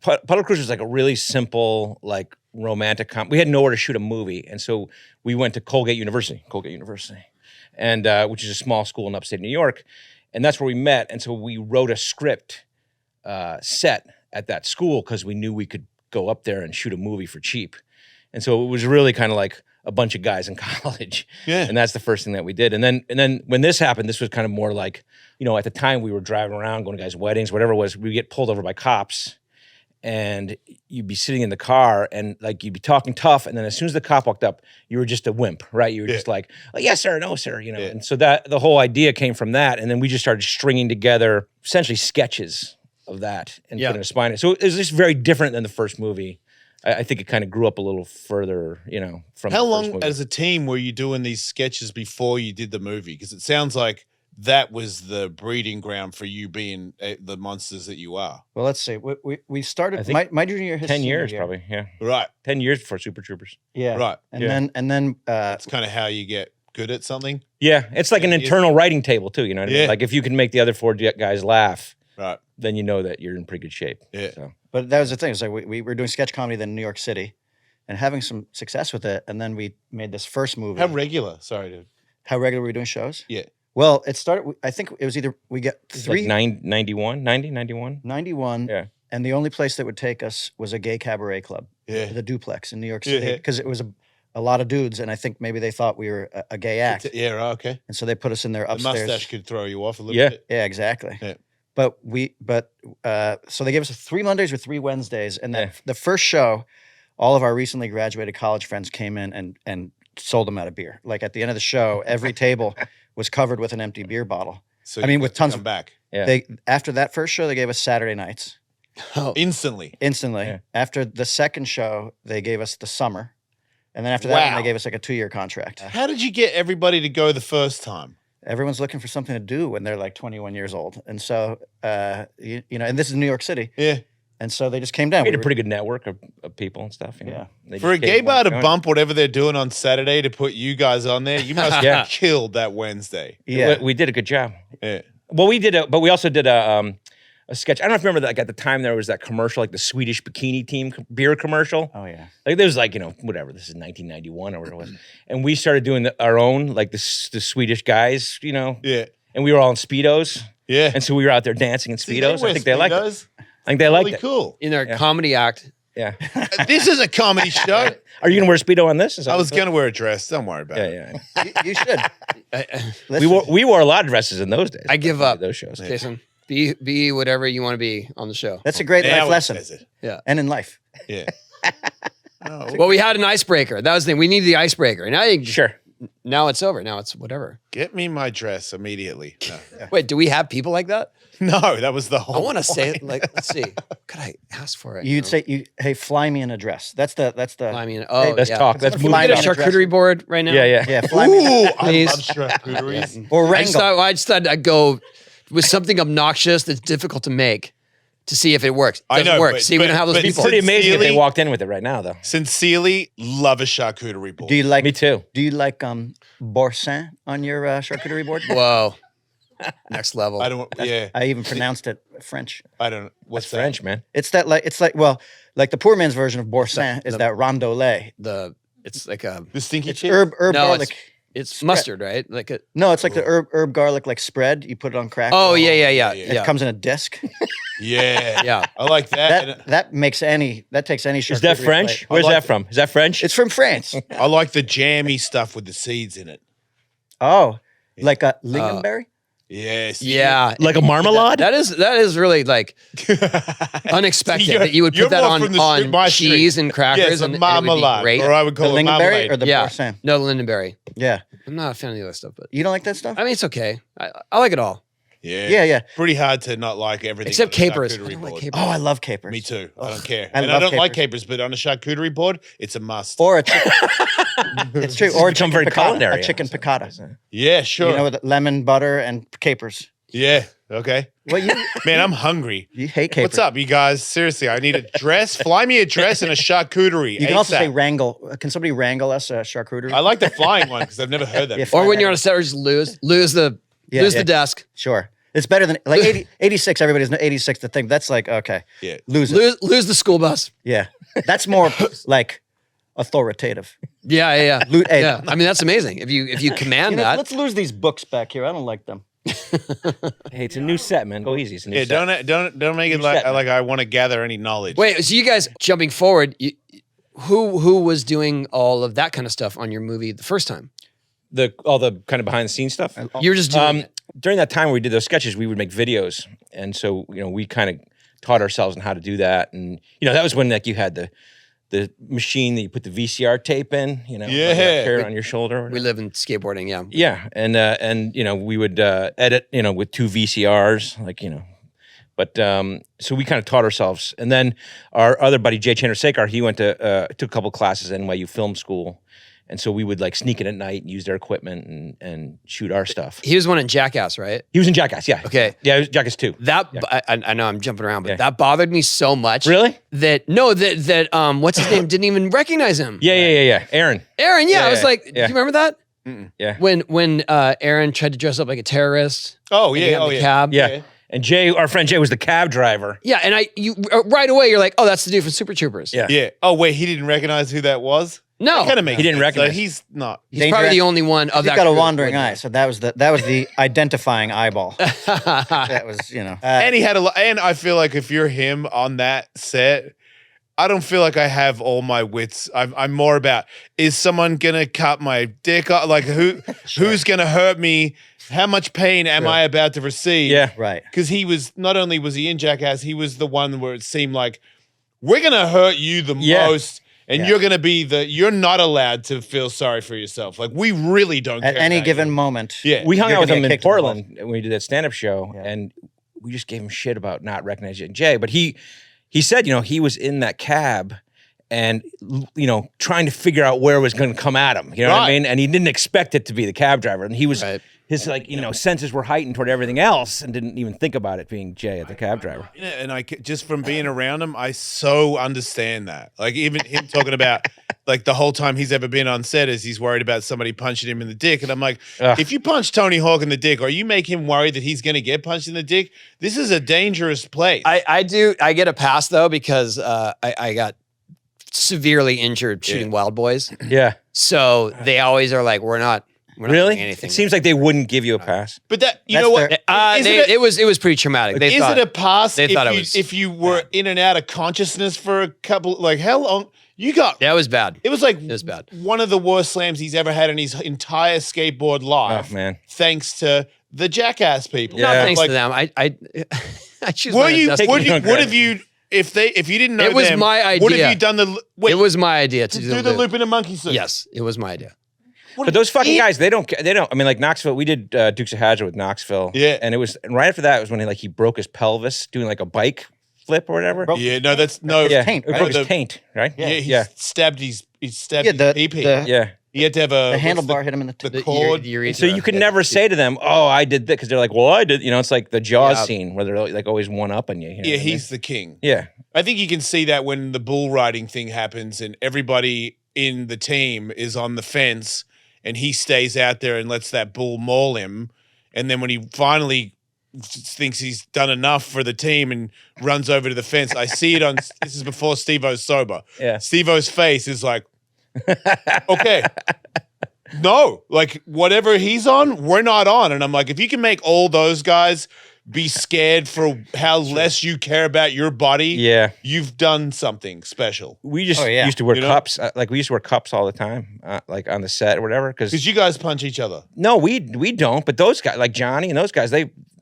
Speaker 3: Puddle Cruiser is like a really simple, like romantic we had nowhere to shoot a movie, and so we went to Colgate University, and which is a small school in upstate New York, and that's where we met. And so we wrote a script set at that school because we knew we could go up there and shoot a movie for cheap. And so it was really kind of like a bunch of guys in college. Yeah. And that's the first thing that we did. And then when this happened, this was kind of more like, at the time we were driving around, going to guys' weddings, whatever it was, we'd get pulled over by cops and you'd be sitting in the car and like you'd be talking tough. And then as soon as the cop walked up, you were just a wimp, right? You were just like, oh, yes, sir, no, sir, And so that the whole idea came from that. And then we just started stringing together essentially sketches of that and putting a spine in it. So it was just very different than the first movie. I think it kind of grew up a little further, from
Speaker 2: How
Speaker 3: the first
Speaker 2: long
Speaker 3: movie.
Speaker 2: as a team were you doing these sketches before you did the movie? Because it sounds like that was the breeding ground for you being the monsters that you are.
Speaker 1: Well, let's see. We started my junior year.
Speaker 3: 10 years probably, yeah.
Speaker 2: Right.
Speaker 3: 10 years before Super Troopers.
Speaker 1: Yeah.
Speaker 2: Right.
Speaker 1: And then
Speaker 2: that's kind of how you get good at something.
Speaker 3: Yeah, it's like an internal writing table too, you know what I mean?
Speaker 2: Yeah.
Speaker 3: Like if you can make the other four guys laugh,
Speaker 2: right,
Speaker 3: then you know that you're in pretty good shape.
Speaker 2: Yeah.
Speaker 3: So.
Speaker 1: But that was the thing. It's like we were doing sketch comedy then in New York City and having some success with it. And then we made this first movie.
Speaker 2: How regular? Sorry, dude.
Speaker 1: How regular were we doing shows?
Speaker 2: Yeah.
Speaker 1: Well, it started, I think it was either we got three.
Speaker 3: Like 91?
Speaker 1: 91.
Speaker 3: Yeah.
Speaker 1: And the only place that would take us was a gay cabaret club.
Speaker 2: Yeah.
Speaker 1: The Duplex in New York City.
Speaker 2: Yeah.
Speaker 1: Because it was a lot of dudes. And I think maybe they thought we were a gay act.
Speaker 2: Yeah, right, okay.
Speaker 1: And so they put us in there
Speaker 2: The
Speaker 1: upstairs.
Speaker 2: mustache could throw you off a little bit.
Speaker 1: Yeah, exactly.
Speaker 2: Yeah.
Speaker 1: So they gave us 3 Mondays or 3 Wednesdays, and then the first show, all of our recently graduated college friends came in and sold them out of beer. Like at the end of the show, every table was covered with an empty beer bottle.
Speaker 2: So
Speaker 1: with tons of
Speaker 2: back.
Speaker 3: Yeah.
Speaker 1: After that first show, they gave us Saturday nights.
Speaker 5: Oh.
Speaker 2: Instantly.
Speaker 1: Yeah. After the second show, they gave us the summer, and then after that, they gave us like a 2-year contract.
Speaker 2: How did you get everybody to go the first time?
Speaker 1: Everyone's looking for something to do when they're like 21 years old. And so, and this is New York City.
Speaker 2: Yeah.
Speaker 1: And so they just came down.
Speaker 3: We had a pretty good network of people and stuff.
Speaker 1: Yeah.
Speaker 2: For a gay bar to bump whatever they're doing on Saturday to put you guys on there, you must have killed that Wednesday.
Speaker 1: Yeah.
Speaker 3: We did a good job.
Speaker 2: Yeah.
Speaker 3: Well, but we also did a sketch. I don't know if you remember that. Like at the time, there was that commercial, like the Swedish bikini team beer commercial.
Speaker 1: Oh yeah.
Speaker 3: Like there was like whatever. This is 1991 or whatever it was, and we started doing our own like the Swedish guys,
Speaker 2: Yeah.
Speaker 3: and we were all in speedos.
Speaker 2: Yeah.
Speaker 3: And so we were out there dancing in speedos. I think they liked it. I think they
Speaker 2: Really
Speaker 3: liked it.
Speaker 2: cool.
Speaker 5: In their comedy act.
Speaker 3: Yeah.
Speaker 2: This is a comedy show.
Speaker 3: Are you gonna wear a speedo on this?
Speaker 2: I was gonna wear a dress. Don't worry about it.
Speaker 3: Yeah.
Speaker 1: You should.
Speaker 3: We wore a lot of dresses in those days.
Speaker 5: I give up.
Speaker 3: Those shows.
Speaker 5: Jason, be whatever you want to be on the show.
Speaker 1: That's a great
Speaker 2: Now
Speaker 1: life
Speaker 2: it
Speaker 1: lesson.
Speaker 2: says it.
Speaker 5: Yeah.
Speaker 1: And in life.
Speaker 2: Yeah.
Speaker 5: Well, we had an icebreaker. That was the thing. We needed the icebreaker. Now
Speaker 3: Sure.
Speaker 5: Now it's over. Now it's whatever.
Speaker 2: Get me my dress immediately. No.
Speaker 5: Wait, do we have people like that?
Speaker 2: No, that was the
Speaker 5: I
Speaker 2: whole
Speaker 5: want to say it.
Speaker 2: point.
Speaker 5: Like, let's see. Could I ask for it?
Speaker 1: You'd say, "Hey, fly me in a dress." That's the.
Speaker 5: I mean,
Speaker 3: Let's talk. Let's
Speaker 1: Can
Speaker 3: move.
Speaker 1: we
Speaker 5: Get a
Speaker 1: on a dress.
Speaker 5: charcuterie board right now.
Speaker 3: Yeah.
Speaker 1: Yeah, fly me.
Speaker 2: Ooh, I
Speaker 5: Please.
Speaker 2: love charcuteries.
Speaker 1: Or
Speaker 5: I just
Speaker 1: wrangle.
Speaker 5: thought I'd go with something obnoxious that's difficult to make to see if it works.
Speaker 2: I
Speaker 5: Doesn't
Speaker 2: know,
Speaker 5: work.
Speaker 2: but-
Speaker 5: See, we don't have those
Speaker 2: but
Speaker 5: people.
Speaker 3: Pretty amazing if they
Speaker 2: Sincerely-
Speaker 3: walked in with it right now, though.
Speaker 2: Sincerely, love a charcuterie board.
Speaker 1: Do you like?
Speaker 3: Me too.
Speaker 1: Do you like boursin on your charcuterie board?
Speaker 5: Whoa. Next level.
Speaker 2: I don't. Yeah,
Speaker 1: I even pronounced it French.
Speaker 2: I don't. What's
Speaker 3: That's
Speaker 2: that?
Speaker 3: French, man.
Speaker 1: It's like the poor man's version of boursin is that rondolet.
Speaker 5: It's like a
Speaker 2: The stinky
Speaker 1: It's
Speaker 2: chip.
Speaker 1: herb
Speaker 5: no,
Speaker 1: garlic.
Speaker 5: it's mustard, right? Like
Speaker 1: No, it's like the herb garlic like spread. You put it on crackers.
Speaker 5: Oh yeah.
Speaker 1: It comes in a disc.
Speaker 2: Yeah.
Speaker 5: Yeah.
Speaker 2: I like that.
Speaker 1: That takes any
Speaker 3: Is that
Speaker 1: charcuterie
Speaker 3: French?
Speaker 1: plate.
Speaker 3: Where's
Speaker 2: like
Speaker 3: that from? Is that French?
Speaker 1: It's from France.
Speaker 2: I like the jammy stuff with the seeds in it.
Speaker 1: Oh, like a lingonberry?
Speaker 2: Yes.
Speaker 5: Yeah.
Speaker 3: Like a marmalade?
Speaker 5: That is really like unexpected
Speaker 2: You're-
Speaker 5: that you would
Speaker 2: you're
Speaker 5: put that
Speaker 2: more
Speaker 5: on
Speaker 2: from my street.
Speaker 5: cheese and crackers
Speaker 2: Yes, a
Speaker 5: and it would
Speaker 2: marmalade,
Speaker 5: be great.
Speaker 2: or I would
Speaker 1: The
Speaker 2: call it
Speaker 1: lingonberry
Speaker 2: marmalade.
Speaker 1: or the
Speaker 5: Yeah.
Speaker 1: boursin?
Speaker 5: No, lingonberry.
Speaker 1: Yeah.
Speaker 5: I'm not a fan of the other stuff, but
Speaker 1: You don't like that stuff?
Speaker 5: I mean, it's okay. I like it all.
Speaker 2: Yeah.
Speaker 1: Yeah.
Speaker 2: Pretty hard to not like everything.
Speaker 5: Except
Speaker 2: on a
Speaker 5: capers. I
Speaker 2: charcuterie
Speaker 5: don't like
Speaker 2: board.
Speaker 5: capers.
Speaker 1: Oh, I love capers.
Speaker 2: Me too. I don't care.
Speaker 1: I
Speaker 2: And I
Speaker 1: love
Speaker 2: don't like
Speaker 1: capers.
Speaker 2: capers, but on a charcuterie board, it's a must.
Speaker 1: Or a chicken. It's true. Or a
Speaker 3: become
Speaker 1: chicken
Speaker 3: very
Speaker 1: piccata.
Speaker 3: culinary.
Speaker 1: A chicken piccata.
Speaker 2: Yeah, sure.
Speaker 1: You know, with lemon, butter, and capers.
Speaker 2: Yeah. Okay.
Speaker 1: Well,
Speaker 2: Man, I'm hungry.
Speaker 1: you hate capers.
Speaker 2: What's up, you guys? Seriously, I need a dress. Fly me a dress and a charcuterie.
Speaker 1: You can also
Speaker 2: ASAP.
Speaker 1: say wrangle. Can somebody wrangle us a charcuterie?
Speaker 2: I like the flying one because I've never heard that.
Speaker 1: Yeah,
Speaker 2: before.
Speaker 5: Or when you're on a set, or just lose the
Speaker 1: Yeah.
Speaker 5: lose
Speaker 1: Yeah.
Speaker 5: the desk.
Speaker 1: Sure. It's better than like 86. Everybody's 86 to think that's like, okay.
Speaker 2: Yeah.
Speaker 1: Lose it.
Speaker 5: Lose the school bus.
Speaker 1: Yeah. That's more like authoritative.
Speaker 5: Yeah.
Speaker 1: Hey,
Speaker 5: Yeah. I mean, that's amazing. If you command
Speaker 1: You know,
Speaker 5: that.
Speaker 1: let's lose these books back here. I don't like them.
Speaker 3: Hey, it's a new set, man. Go easy. It's a new
Speaker 2: Yeah,
Speaker 3: set.
Speaker 2: don't make it
Speaker 3: You
Speaker 2: like
Speaker 3: set, man.
Speaker 2: I want to gather any knowledge.
Speaker 5: Wait, so you guys jumping forward, who was doing all of that kind of stuff on your movie the first time?
Speaker 3: All the kind of behind the scenes stuff.
Speaker 5: You were just doing it.
Speaker 3: During that time where we did those sketches, we would make videos, and so we kind of taught ourselves on how to do that. And that was when like you had the machine that you put the VCR tape in.
Speaker 2: Yeah.
Speaker 3: carry it on your shoulder.
Speaker 5: We live in skateboarding, yeah.
Speaker 3: Yeah, and we would edit with 2 VCRs, But so we kind of taught ourselves, and then our other buddy Jay Chandrasekhar, he went to took a couple classes at NYU Film School, and so we would like sneak in at night and use their equipment and shoot our stuff.
Speaker 5: He was one in Jackass, right?
Speaker 3: He was in Jackass, yeah.
Speaker 5: Okay.
Speaker 3: Yeah, it was Jackass 2.
Speaker 5: That
Speaker 3: Yeah.
Speaker 5: I know I'm jumping around, but
Speaker 3: Yeah.
Speaker 5: that bothered me so much.
Speaker 3: Really?
Speaker 5: That what's his name? Didn't even recognize him.
Speaker 3: Yeah. Aaron.
Speaker 5: Aaron, yeah. I was
Speaker 3: Yeah,
Speaker 5: like,
Speaker 3: yeah.
Speaker 5: do you remember that?
Speaker 3: Yeah.
Speaker 5: When Aaron tried to dress up like a terrorist.
Speaker 2: Oh
Speaker 5: and he
Speaker 2: yeah.
Speaker 5: had
Speaker 2: Oh
Speaker 5: the
Speaker 2: yeah.
Speaker 5: cab.
Speaker 3: Yeah.
Speaker 2: Okay.
Speaker 3: And Jay, our friend Jay, was the cab driver.
Speaker 5: Yeah, and you right away you're like, oh, that's the dude from Super Troopers.
Speaker 3: Yeah.
Speaker 2: Yeah. Oh wait, he didn't recognize who that was.
Speaker 5: No,
Speaker 2: Kind of makes
Speaker 3: He didn't
Speaker 2: sense.
Speaker 3: recognize.
Speaker 2: So he's not.
Speaker 5: he's probably the only one of
Speaker 1: He's
Speaker 5: that.
Speaker 1: got a
Speaker 5: crew that
Speaker 1: wandering
Speaker 5: would-
Speaker 1: eye, so that was the identifying eyeball. That was
Speaker 2: And he had a lot. And I feel like if you're him on that set, I don't feel like I have all my wits. I'm more about, is someone gonna cut my dick off? Like who's gonna hurt me? How much pain am I about to receive?
Speaker 3: Yeah.
Speaker 1: right.
Speaker 2: Because he was, not only was he in Jackass, he was the one where it seemed like we're gonna hurt you the
Speaker 3: Yeah.
Speaker 2: most. And
Speaker 1: Yeah.
Speaker 2: you're gonna be you're not allowed to feel sorry for yourself. Like we really don't
Speaker 1: At
Speaker 2: care
Speaker 1: any
Speaker 2: about
Speaker 1: given
Speaker 2: you.
Speaker 1: moment.
Speaker 2: Yeah.
Speaker 3: We hung
Speaker 1: You're
Speaker 3: out with
Speaker 1: gonna
Speaker 3: him
Speaker 1: get
Speaker 3: in
Speaker 1: kicked in the balls.
Speaker 3: Portland when we did that stand-up show,
Speaker 1: Yeah.
Speaker 3: and we just gave him shit about not recognizing Jay. But he said, he was in that cab and, trying to figure out where it was going to come at him. You know what I
Speaker 2: Right.
Speaker 3: mean? And he didn't expect it to be the cab driver. And he was,
Speaker 5: Right.
Speaker 3: his senses were heightened toward everything else and didn't even think about it being Jay at the cab driver.
Speaker 2: Yeah, and just from being around him, I so understand that. Like even him talking about like the whole time he's ever been on set is he's worried about somebody punching him in the dick. And I'm like,
Speaker 3: Ugh.
Speaker 2: if you punch Tony Hawk in the dick, or you make him worry that he's gonna get punched in the dick, this is a dangerous place.
Speaker 5: I get a pass though because I got severely injured shooting Wild Boys.
Speaker 3: Yeah.
Speaker 5: So they always are like, we're not
Speaker 3: Really?
Speaker 5: doing anything.
Speaker 3: It seems like they wouldn't give you a pass.
Speaker 2: but that you
Speaker 1: That's
Speaker 2: know what?
Speaker 1: their-
Speaker 2: Is
Speaker 5: it was pretty traumatic. They
Speaker 2: is
Speaker 5: thought,
Speaker 2: it a pass
Speaker 5: they
Speaker 2: if
Speaker 5: thought it
Speaker 2: you,
Speaker 5: was
Speaker 2: if you were in and out of consciousness for a couple, like how long you got?
Speaker 5: that was bad.
Speaker 2: It was like
Speaker 5: was bad.
Speaker 2: one of the worst slams he's ever had in his entire skateboard life.
Speaker 3: Oh, man.
Speaker 2: Thanks to the Jackass people.
Speaker 3: Yeah.
Speaker 5: Not thanks
Speaker 2: Like,
Speaker 5: to them. I choose
Speaker 2: Were
Speaker 5: my
Speaker 2: you?
Speaker 5: destiny.
Speaker 2: What have you? If you didn't know
Speaker 5: It was
Speaker 2: them,
Speaker 5: my
Speaker 2: What
Speaker 5: idea.
Speaker 2: have you done? Wait,
Speaker 5: It was my idea to
Speaker 2: do the loop in a monkey suit.
Speaker 5: Yes, it was my idea.
Speaker 3: But those fucking guys, they don't. I mean, like Knoxville, we did Dukes of Hazzard with Knoxville.
Speaker 2: Yeah.
Speaker 3: And right after that was when he broke his pelvis doing like a bike flip or whatever.
Speaker 2: Yeah, no, that's no.
Speaker 3: Yeah.
Speaker 1: taint,
Speaker 3: It
Speaker 1: right?
Speaker 3: broke
Speaker 2: The-
Speaker 3: his taint, right?
Speaker 2: Yeah, he
Speaker 3: Yeah.
Speaker 2: stabbed his. He stabbed
Speaker 1: Yeah,
Speaker 2: his PP.
Speaker 3: Yeah.
Speaker 2: He had to have a
Speaker 1: The
Speaker 2: what's
Speaker 1: handlebar hit him in the
Speaker 2: the cord.
Speaker 3: And so you could never say to them, "Oh, I did that," because they're like, "Well, I did." It's like the Jaws
Speaker 5: Yeah.
Speaker 3: scene where they're like always one up on you. You know
Speaker 2: Yeah,
Speaker 3: what I mean?
Speaker 2: he's the king.
Speaker 3: Yeah.
Speaker 2: I think you can see that when the bull riding thing happens and everybody in the team is on the fence and he stays out there and lets that bull maul him. And then when he finally thinks he's done enough for the team and runs over to the fence, I see it on, this is before Steve-O's sober.
Speaker 3: Yeah.
Speaker 2: Steve-O's face is like, okay. No, like whatever he's on, we're not on. And I'm like, if you can make all those guys be scared for how less you care about your body,
Speaker 3: Yeah.
Speaker 2: you've done something special.
Speaker 3: We just
Speaker 1: Oh, yeah.
Speaker 3: used to wear
Speaker 2: You know?
Speaker 3: cups. Like we used to wear cups all the time, like on the set or whatever.
Speaker 2: Because you guys punch each other.
Speaker 3: No, we don't. But those guys, like Johnny and those guys,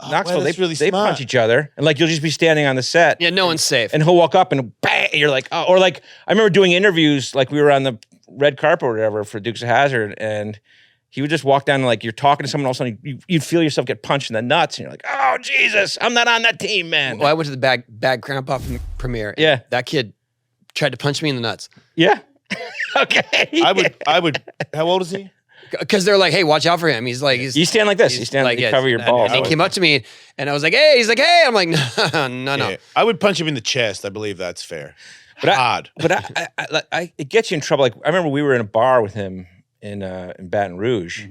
Speaker 3: Knoxville,
Speaker 2: that's really
Speaker 3: they punch
Speaker 2: smart.
Speaker 3: each other, and like you'll just be standing on the set,
Speaker 5: Yeah, no one's safe.
Speaker 3: and he'll walk up and bang, and you're like, oh. Or like I remember doing interviews, like we were on the red carpet or whatever for Dukes of Hazzard, and he would just walk down and like you're talking to someone, all of a sudden you'd feel yourself get punched in the nuts, and you're like, oh Jesus, I'm not on that team, man.
Speaker 5: Well, I went to the Bad Grandpa premiere. and
Speaker 3: Yeah.
Speaker 5: that kid tried to punch me in the nuts
Speaker 3: Yeah. Okay.
Speaker 2: I would. How old is he?
Speaker 5: because they're like, "Hey, watch out for him." He's like,
Speaker 3: You stand like this. You stand like you
Speaker 5: yeah,
Speaker 3: cover your balls.
Speaker 5: And he came up to me, and I was like, "Hey," he's like, "Hey," I'm like, "No."
Speaker 2: Yeah. I would punch him in the chest. I believe that's fair.
Speaker 3: But
Speaker 2: Hard.
Speaker 3: it gets you in trouble. Like I remember we were in a bar with him in Baton Rouge,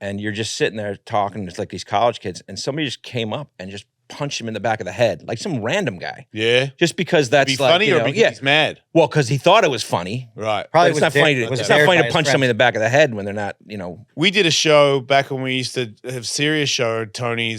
Speaker 3: and you're just sitting there talking. It's like these college kids, and somebody just came up and just punched him in the back of the head, like some random guy,
Speaker 2: Yeah.
Speaker 3: just because that's
Speaker 2: Be
Speaker 3: like,
Speaker 2: funny
Speaker 3: you
Speaker 2: or
Speaker 3: know,
Speaker 2: because
Speaker 3: yeah.
Speaker 2: he's mad?
Speaker 3: Well, because he thought it was funny.
Speaker 2: Right.
Speaker 3: But
Speaker 1: Probably
Speaker 3: it's not funny.
Speaker 1: was
Speaker 3: It's not
Speaker 1: dared
Speaker 3: funny
Speaker 1: by
Speaker 3: to
Speaker 1: his
Speaker 3: punch somebody in
Speaker 1: friends.
Speaker 3: the back of the head when they're not, you know.
Speaker 2: We did a show back when we used to have serious show, Tony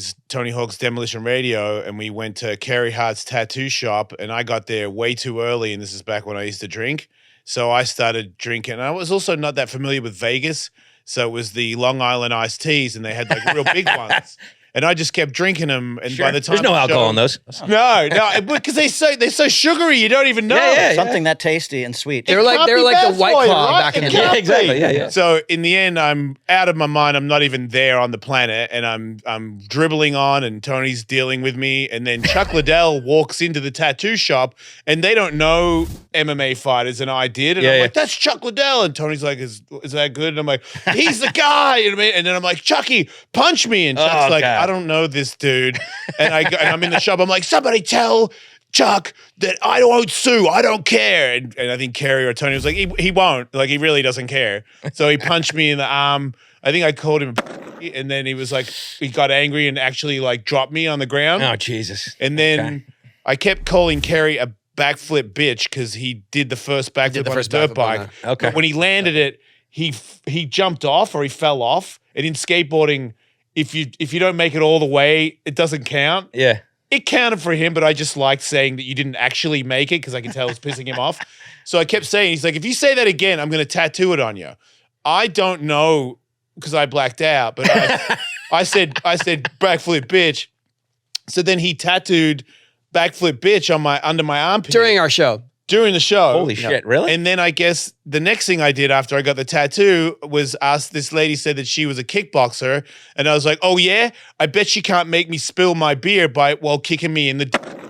Speaker 2: Hawk's Demolition Radio, and we went to Carey Hart's tattoo shop, and I got there way too early, and this is back when I used to drink. So I started drinking. I was also not that familiar with Vegas, so it was the Long Island iced teas, and they had like real big ones. And I just kept drinking them, and by the time
Speaker 3: There's no
Speaker 2: the
Speaker 3: alcohol
Speaker 2: show-
Speaker 3: in those.
Speaker 2: No, because they're so sugary, you don't even know.
Speaker 3: Yeah.
Speaker 1: Something that tasty and sweet.
Speaker 5: They're like
Speaker 2: can't
Speaker 5: they're
Speaker 2: be
Speaker 5: like
Speaker 2: bad
Speaker 5: the White
Speaker 2: for you,
Speaker 5: Claw
Speaker 2: right?
Speaker 5: back in
Speaker 2: It
Speaker 5: the day.
Speaker 2: can't
Speaker 3: Yeah, exactly.
Speaker 2: be.
Speaker 3: Yeah.
Speaker 2: So in the end, I'm out of my mind. I'm not even there on the planet, and I'm dribbling on, and Tony's dealing with me, and then Chuck Liddell walks into the tattoo shop, and they don't know MMA fighters, and I did, and
Speaker 3: Yeah,
Speaker 2: I'm
Speaker 3: yeah.
Speaker 2: like, "That's Chuck Liddell," and Tony's like, "Is that good?" And I'm like, "He's the guy," you know what I mean? And then I'm like, "Chucky, punch me," and Chuck's
Speaker 3: Oh,
Speaker 2: like,
Speaker 3: God.
Speaker 2: "I don't know this dude," and I'm in the shop. I'm like, "Somebody tell Chuck that I won't sue. I don't care." And I think Carey or Tony was like, he won't. Like, he really doesn't care. So he punched me in the arm. I think I called him, and then he was like, he got angry and actually like dropped me on the ground.
Speaker 3: Oh, Jesus.
Speaker 2: And then
Speaker 3: Okay.
Speaker 2: I kept calling Carey a backflip bitch because he did the first backflip on a dirt
Speaker 5: backflip on
Speaker 2: bike.
Speaker 3: Okay.
Speaker 2: But when he landed it, he jumped off or he fell off. And in skateboarding, if you don't make it all the way, it doesn't count.
Speaker 3: Yeah.
Speaker 2: It counted for him, but I just liked saying that you didn't actually make it because I could tell it was pissing him off. So I kept saying, he's like, if you say that again, I'm going to tattoo it on you. I don't know because I blacked out, but I said backflip bitch. So then he tattooed backflip bitch on under my armpit
Speaker 5: During our show.
Speaker 2: during the show.
Speaker 3: Holy shit. Really?
Speaker 2: And then I guess the next thing I did after I got the tattoo was this lady said that she was a kickboxer. And I was like, oh yeah? I bet she can't make me spill my beer while kicking me in the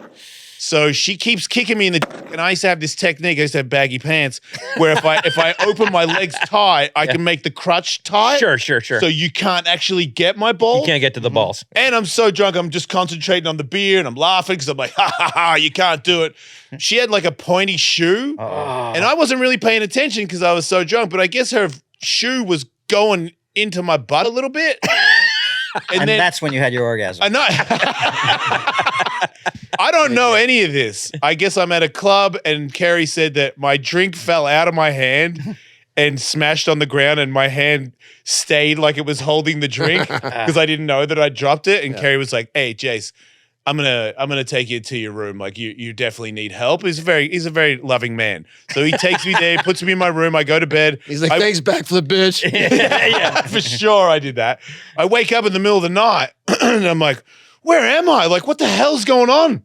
Speaker 2: So she keeps kicking me in the and I used to have this technique. I used to have baggy pants where if I open my legs tight, I can make the crutch tight.
Speaker 3: Sure.
Speaker 2: So you can't actually get my ball.
Speaker 3: You can't get to the balls.
Speaker 2: And I'm so drunk, I'm just concentrating on the beer and I'm laughing because I'm like, ha ha ha, you can't do it. She had like a pointy shoe. And I wasn't really paying attention because I was so drunk, but I guess her shoe was going into my butt a little bit.
Speaker 1: And
Speaker 2: then
Speaker 1: that's when you had your orgasm.
Speaker 2: I know. I don't know any of this. I guess I'm at a club and Carey said that my drink fell out of my hand and smashed on the ground and my hand stayed like it was holding the drink because I didn't know that I dropped it. And Carey was like, hey, Jace, I'm gonna take you to your room. Like you definitely need help. He's a very loving man. So he takes me there, puts me in my room. I go to bed.
Speaker 5: He's like, thanks, backflip bitch.
Speaker 2: Yeah, for sure I did that. I wake up in the middle of the night and I'm like, where am I? Like, what the hell's going on?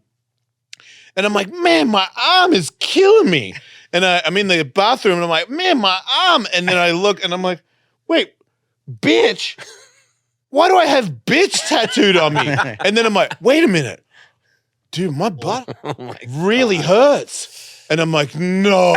Speaker 2: And I'm like, man, my arm is killing me. And I'm in the bathroom and I'm like, man, my arm. And then I look and I'm like, wait, bitch. Why do I have bitch tattooed on me? And then I'm like, wait a minute. Dude, my butt really hurts. And I'm like, no.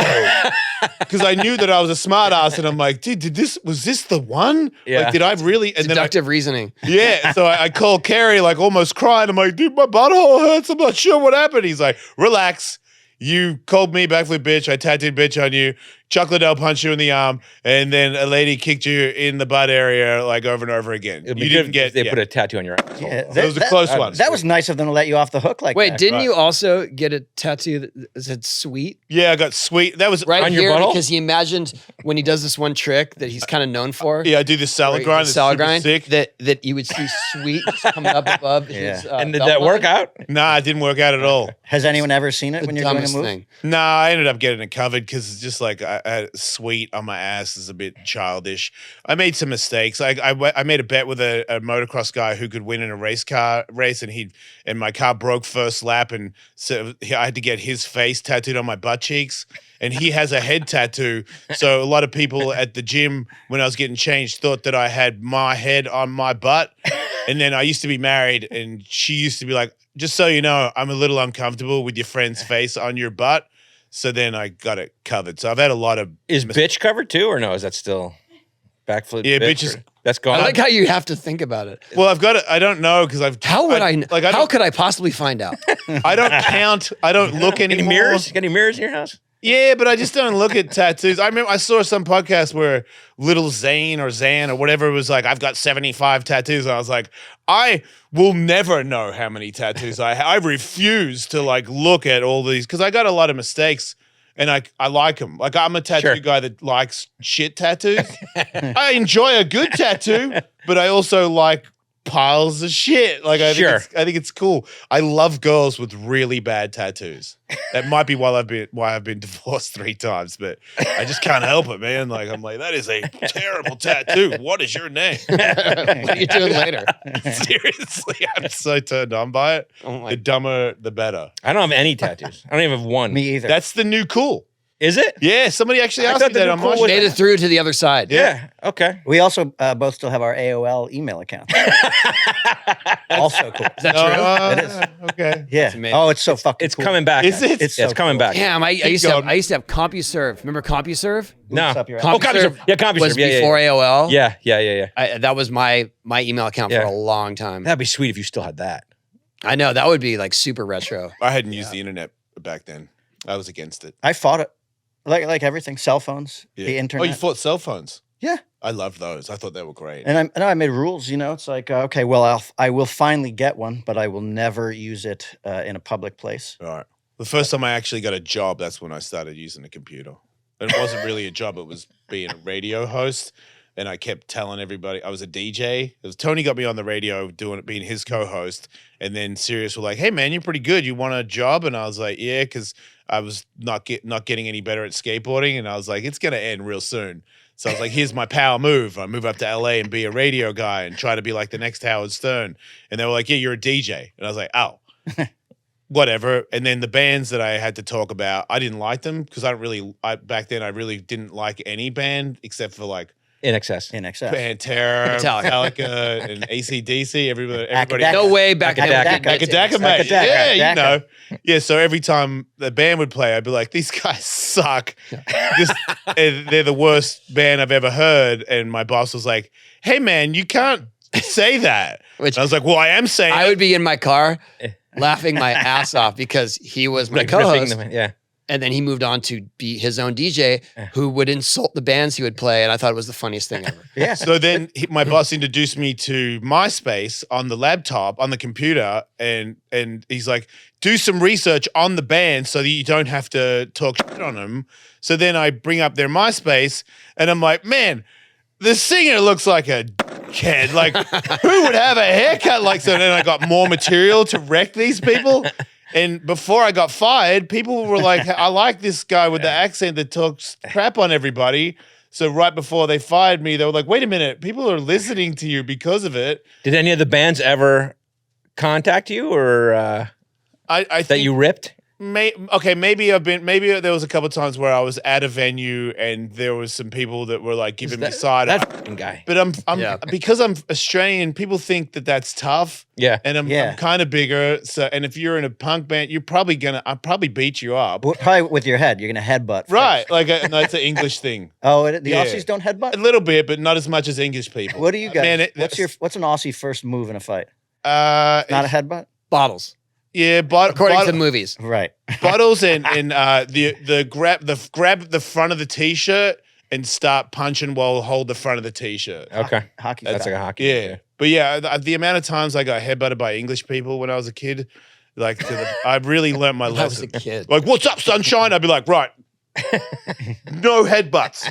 Speaker 2: Because I knew that I was a smart ass. And I'm like, dude, was this the one?
Speaker 3: Yeah.
Speaker 2: Like, did I really? And
Speaker 5: Deductive reasoning.
Speaker 2: yeah. So I called Carey, like almost crying. I'm like, dude, my butthole hurts. I'm not sure what happened. He's like, relax. You called me backflip bitch. I tattooed bitch on you. Chocolate L punched you in the arm, and then a lady kicked you in the butt area like over and over again.
Speaker 3: It'd
Speaker 2: You
Speaker 3: be good
Speaker 2: didn't
Speaker 3: if
Speaker 2: get.
Speaker 3: they
Speaker 2: Yeah.
Speaker 3: put a tattoo on your asshole.
Speaker 1: Yeah,
Speaker 2: That was a close one.
Speaker 1: That was nice of them to let you off the hook like
Speaker 5: Wait,
Speaker 1: that.
Speaker 5: didn't
Speaker 2: Right.
Speaker 5: you also get a tattoo that said "sweet"
Speaker 2: Yeah, I got sweet. That was
Speaker 5: right
Speaker 3: On your
Speaker 5: here
Speaker 3: butthole?
Speaker 5: because he imagined when he does this one trick that he's kind of known for.
Speaker 2: Yeah, I do this salad
Speaker 5: Right,
Speaker 2: grind.
Speaker 5: the
Speaker 2: It's
Speaker 5: salad
Speaker 2: super
Speaker 5: grind
Speaker 2: sick.
Speaker 5: that you would see sweet coming up above his.
Speaker 3: And did
Speaker 5: belt
Speaker 3: that work
Speaker 5: line.
Speaker 3: out?
Speaker 2: Nah, it didn't work out at all.
Speaker 1: Has anyone ever seen it
Speaker 5: The
Speaker 1: when you're doing a
Speaker 5: dumbest
Speaker 1: move?
Speaker 5: thing.
Speaker 2: Nah, I ended up getting it covered because it's just like I had sweet on my ass is a bit childish. I made some mistakes. I made a bet with a motocross guy who could win in a race, and my car broke first lap, and so I had to get his face tattooed on my butt cheeks. And he has a head tattoo, so a lot of people at the gym when I was getting changed thought that I had my head on my butt. And then I used to be married, and she used to be like, "Just so you know, I'm a little uncomfortable with your friend's face on your butt." So then I got it covered. So I've had a lot of
Speaker 3: Is bitch covered too, or no? Is that still backflip?
Speaker 2: Yeah,
Speaker 3: bitch,
Speaker 2: bitch is-
Speaker 3: or- That's gone.
Speaker 5: I like how you have to think about it.
Speaker 2: Well, I've got it. I don't know because I've.
Speaker 5: How would I?
Speaker 2: like?
Speaker 5: How could I possibly find out?
Speaker 2: I don't count. I don't look
Speaker 3: any
Speaker 2: anymore.
Speaker 3: mirrors? Got any mirrors in your house?
Speaker 2: Yeah, but I just don't look at tattoos. I remember I saw some podcast where Little Zane or Zan or whatever was like, "I've got 75 tattoos," and I was like, I will never know how many tattoos I have. I refuse to like look at all these because I got a lot of mistakes. And I like them. Like I'm a tattoo
Speaker 3: Sure.
Speaker 2: guy that likes shit tattoos. I enjoy a good tattoo, but I also like piles of shit. Like I think it's cool. I love girls with really bad tattoos. That might be why I've been divorced 3 times, but I just can't help it, man. Like I'm like, that is a terrible tattoo. What is your name?
Speaker 5: What are you doing later?
Speaker 2: Seriously, I'm so turned on by it.
Speaker 5: Oh my
Speaker 2: The dumber, the better.
Speaker 3: I don't have any tattoos. I don't even have one.
Speaker 1: Me either.
Speaker 2: That's the new cool.
Speaker 3: Is it?
Speaker 2: Yeah, somebody actually
Speaker 3: I
Speaker 2: asked
Speaker 3: thought
Speaker 2: me
Speaker 3: the
Speaker 2: that
Speaker 3: new
Speaker 2: on
Speaker 3: cool
Speaker 2: my
Speaker 3: was-
Speaker 2: show.
Speaker 5: Made it through to the other side.
Speaker 3: Yeah. Okay.
Speaker 1: We also both still have our AOL email account. Also cool.
Speaker 5: Is that true?
Speaker 1: It is.
Speaker 2: Okay.
Speaker 1: Yeah.
Speaker 5: amazing.
Speaker 1: Oh, it's so fucking
Speaker 3: It's
Speaker 1: cool.
Speaker 3: coming back.
Speaker 2: Is it?
Speaker 1: It's
Speaker 3: Yeah, it's
Speaker 1: so
Speaker 3: coming
Speaker 1: cool.
Speaker 3: back.
Speaker 5: Damn, I used
Speaker 2: going.
Speaker 5: to have CompuServe. Remember CompuServe?
Speaker 3: No.
Speaker 1: Boots up your
Speaker 3: Oh, CompuServe. Yeah, CompuServe.
Speaker 5: Was
Speaker 3: Yeah, yeah,
Speaker 5: before
Speaker 3: yeah.
Speaker 5: AOL.
Speaker 3: Yeah.
Speaker 5: That was my email account for
Speaker 3: Yeah.
Speaker 5: a long time.
Speaker 3: That'd be sweet if you still had that.
Speaker 5: I know that would be like super retro.
Speaker 2: I hadn't used the internet back then. I was against it.
Speaker 1: I fought it. Like everything, cell phones,
Speaker 2: Yeah.
Speaker 1: the internet.
Speaker 2: Oh, you fought cell phones?
Speaker 1: Yeah.
Speaker 2: I loved those. I thought they were great.
Speaker 1: And I made rules, you know. It's like, okay, well, I will finally get one, but I will never use it in a public place.
Speaker 2: All right. The first time I actually got a job, that's when I started using a computer. And it wasn't really a job. It was being a radio host. And I kept telling everybody I was a DJ. Tony got me on the radio being his co-host. And then Sirius were like, "Hey man, you're pretty good. You want a job?" And I was like, "Yeah," because I was not getting any better at skateboarding. And I was like, "It's gonna end real soon." So I was like, "Here's my power move. I move up to LA and be a radio guy and try to be like the next Howard Stern." And they were like, "Yeah, you're a DJ." And I was like, "Oh." Whatever. And then the bands that I had to talk about, I didn't like them because back then I really didn't like any band except for like
Speaker 3: In excess.
Speaker 1: In excess.
Speaker 2: Pantera,
Speaker 5: Metallica.
Speaker 2: Metallica, and AC/DC. Everybody.
Speaker 1: Academic.
Speaker 5: No way back in the
Speaker 1: Academic.
Speaker 5: day.
Speaker 2: Academic, mate.
Speaker 1: Academic.
Speaker 2: Yeah, you
Speaker 1: Academic.
Speaker 2: know. Yeah, so every time the band would play, I'd be like, "These guys suck. And they're the worst band I've ever heard." And my boss was like, "Hey, man, you can't say that."
Speaker 5: Which
Speaker 2: And I was like, "Well, I am saying
Speaker 5: I
Speaker 2: it."
Speaker 5: would be in my car laughing my ass off because he was my
Speaker 3: Like ripping
Speaker 5: co-host.
Speaker 3: them. Yeah.
Speaker 5: And then he moved on to be his own DJ who would insult the bands he would play. And I thought it was the funniest thing ever.
Speaker 1: Yeah.
Speaker 2: So then my boss introduced me to MySpace on the laptop, on the computer, and he's like, "Do some research on the band so that you don't have to talk shit on them." So then I bring up their MySpace, and I'm like, "Man, the singer looks like a kid. Like, who would have a haircut like so?" And then I got more material to wreck these people. And before I got fired, people were like, "I like this guy with the accent that talks crap on everybody." So right before they fired me, they were like, "Wait a minute, people are listening to you because of it."
Speaker 3: Did any of the bands ever contact you or
Speaker 2: I
Speaker 3: that
Speaker 2: think
Speaker 3: you ripped?
Speaker 2: maybe there was a couple of times where I was at a venue and there was some people that were like giving me side eye.
Speaker 3: That fucking guy.
Speaker 2: But I'm
Speaker 5: Yeah.
Speaker 2: because I'm Australian, people think that that's tough.
Speaker 3: Yeah.
Speaker 2: And I'm kind of bigger. So, and if you're in a punk band, I'll probably beat you up.
Speaker 1: Well, probably with your head. You're going to headbutt. first.
Speaker 2: Right. Like, no, it's an English thing.
Speaker 1: Oh, the
Speaker 2: Yeah.
Speaker 1: Aussies don't
Speaker 2: A
Speaker 1: headbutt?
Speaker 2: little bit, but not as much as English people.
Speaker 1: What do you guys?
Speaker 2: Man,
Speaker 1: what's an Aussie first move in a fight?
Speaker 2: Not
Speaker 1: Not a headbutt?
Speaker 5: Bottles.
Speaker 2: Yeah, but
Speaker 5: according to the movies.
Speaker 1: Right.
Speaker 2: bottles and the grab the front of the t-shirt and start punching while hold the front of the t-shirt.
Speaker 3: Okay.
Speaker 1: Hockey.
Speaker 3: That's like a hockey.
Speaker 2: Yeah. But yeah, the amount of times I got headbutted by English people when I was a kid, like I really learned my
Speaker 5: I was a
Speaker 2: lesson.
Speaker 5: kid.
Speaker 2: Like, what's up, sunshine? I'd be like, right. No headbutts.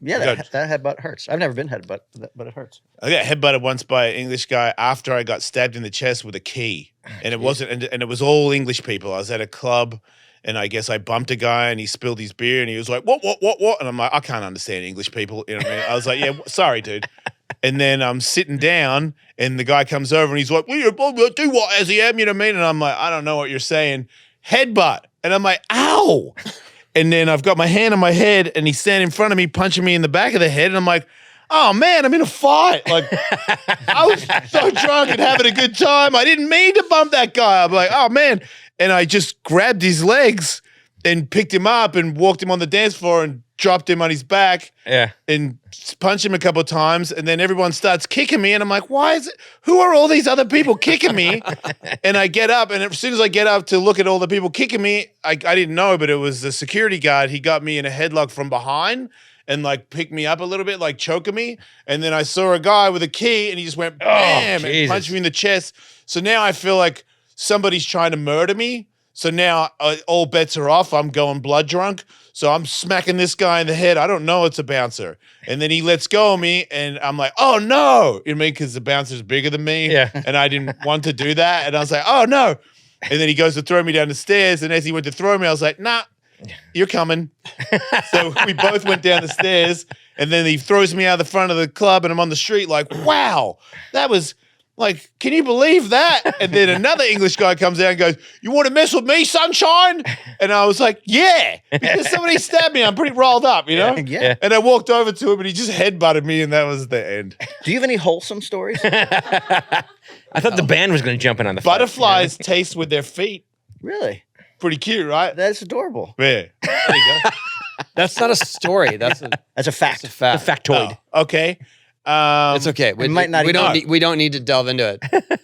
Speaker 1: Yeah,
Speaker 2: Good.
Speaker 1: that headbutt hurts. I've never been headbutt, but it hurts.
Speaker 2: I got headbutted once by an English guy after I got stabbed in the chest with a key. And it wasn't, and it was all English people. I was at a club and I guess I bumped a guy and he spilled his beer and he was like, what? And I'm like, I can't understand English people. You know what I mean? I was like, yeah, sorry, dude. And then I'm sitting down and the guy comes over and he's like, well, you do what as he am, you know what I mean? And I'm like, I don't know what you're saying. Headbutt. And I'm like, ow. And then I've got my hand on my head and he's standing in front of me, punching me in the back of the head. And I'm like, oh man, I'm in a fight. Like, I was so drunk and having a good time. I didn't mean to bump that guy. I'm like, oh man. And I just grabbed his legs and picked him up and walked him on the dance floor and dropped him on his back.
Speaker 3: Yeah.
Speaker 2: And punched him a couple of times. And then everyone starts kicking me. And I'm like, who are all these other people kicking me? And I get up. And as soon as I get up to look at all the people kicking me, I didn't know, but it was the security guard. He got me in a headlock from behind and like picked me up a little bit, like choking me. And then I saw a guy with a key and he just went bam and punched me in the chest. So now I feel like somebody's trying to murder me. So now all bets are off. I'm going blood drunk. So I'm smacking this guy in the head. I don't know it's a bouncer. And then he lets go of me and I'm like, oh no. You know, because the bouncer's bigger than me.
Speaker 3: Yeah.
Speaker 2: And I didn't want to do that. And I was like, oh no. And then he goes to throw me down the stairs. And as he went to throw me, I was like, nah, you're coming. So we both went down the stairs. And then he throws me out the front of the club and I'm on the street like, wow, that was... Like, can you believe that? And then another English guy comes out and goes, you want to mess with me, sunshine? And I was like, yeah, because somebody stabbed me. I'm pretty rolled up, you know?
Speaker 1: Yeah.
Speaker 2: And I walked over to him and he just headbutted me and that was the end.
Speaker 1: Do you have any wholesome stories?
Speaker 3: I thought the band was going to jump in on the fight.
Speaker 2: Butterflies taste with their feet.
Speaker 1: Really?
Speaker 2: Pretty cute, right?
Speaker 1: That's adorable.
Speaker 2: Yeah. There you go.
Speaker 5: That's not a story. That's a
Speaker 1: fact.
Speaker 5: fact.
Speaker 3: The factoid.
Speaker 2: Oh, okay.
Speaker 5: It's okay. We
Speaker 1: might not
Speaker 5: We
Speaker 1: even
Speaker 5: don't. We don't need to delve into it.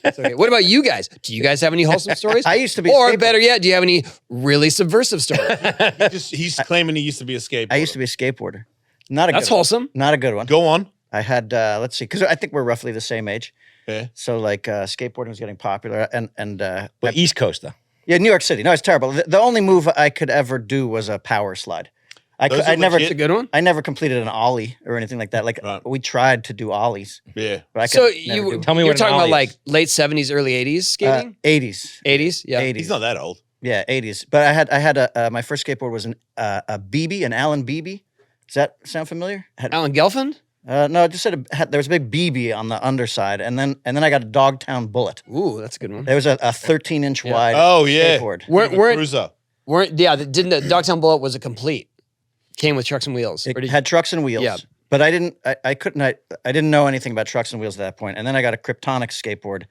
Speaker 5: It's okay. What about you guys? Do you guys have any wholesome stories?
Speaker 1: I used to be.
Speaker 5: Or better yet, do you have any really subversive stories?
Speaker 2: He's claiming he used to be a skateboarder.
Speaker 1: I used to be a skateboarder. Not a
Speaker 5: That's
Speaker 1: good one.
Speaker 5: wholesome.
Speaker 1: Not a good one.
Speaker 2: Go on.
Speaker 1: I had let's see, because I think we're roughly the same age.
Speaker 2: Yeah.
Speaker 1: So like skateboarding was getting popular, and
Speaker 3: But East Coast, though.
Speaker 1: yeah, New York City. No, it's terrible. The only move I could ever do was a power slide.
Speaker 2: Those are
Speaker 1: I never
Speaker 5: That's a good one.
Speaker 1: I never completed an ollie or anything like that. Like
Speaker 2: Right.
Speaker 1: we tried to do ollies,
Speaker 2: Yeah.
Speaker 1: but I
Speaker 5: So
Speaker 1: could never
Speaker 5: you
Speaker 1: do
Speaker 3: Tell me
Speaker 5: you're
Speaker 3: what an
Speaker 5: talking about
Speaker 3: ollie
Speaker 5: like
Speaker 3: is.
Speaker 5: late 70s, early 80s skating?
Speaker 1: 80s.
Speaker 5: 80s, yeah.
Speaker 1: 80s.
Speaker 2: He's not that old.
Speaker 1: Yeah, 80s. But I had a my first skateboard was a BB, an Allen BB. Does that sound familiar?
Speaker 5: Alan Gelfand?
Speaker 1: No, it just there was a big BB on the underside, and then I got a Dogtown Bullet.
Speaker 5: Ooh, that's a good one.
Speaker 1: There was a 13-inch wide
Speaker 2: Oh, yeah.
Speaker 1: skateboard.
Speaker 5: Weren't
Speaker 2: Cruiser.
Speaker 5: didn't the Dogtown Bullet was a complete? Came with trucks and wheels. Or
Speaker 1: It
Speaker 5: did-
Speaker 1: had trucks and wheels.
Speaker 5: Yeah.
Speaker 1: But I didn't know anything about trucks and wheels at that point. And then I got a Kryptonic skateboard,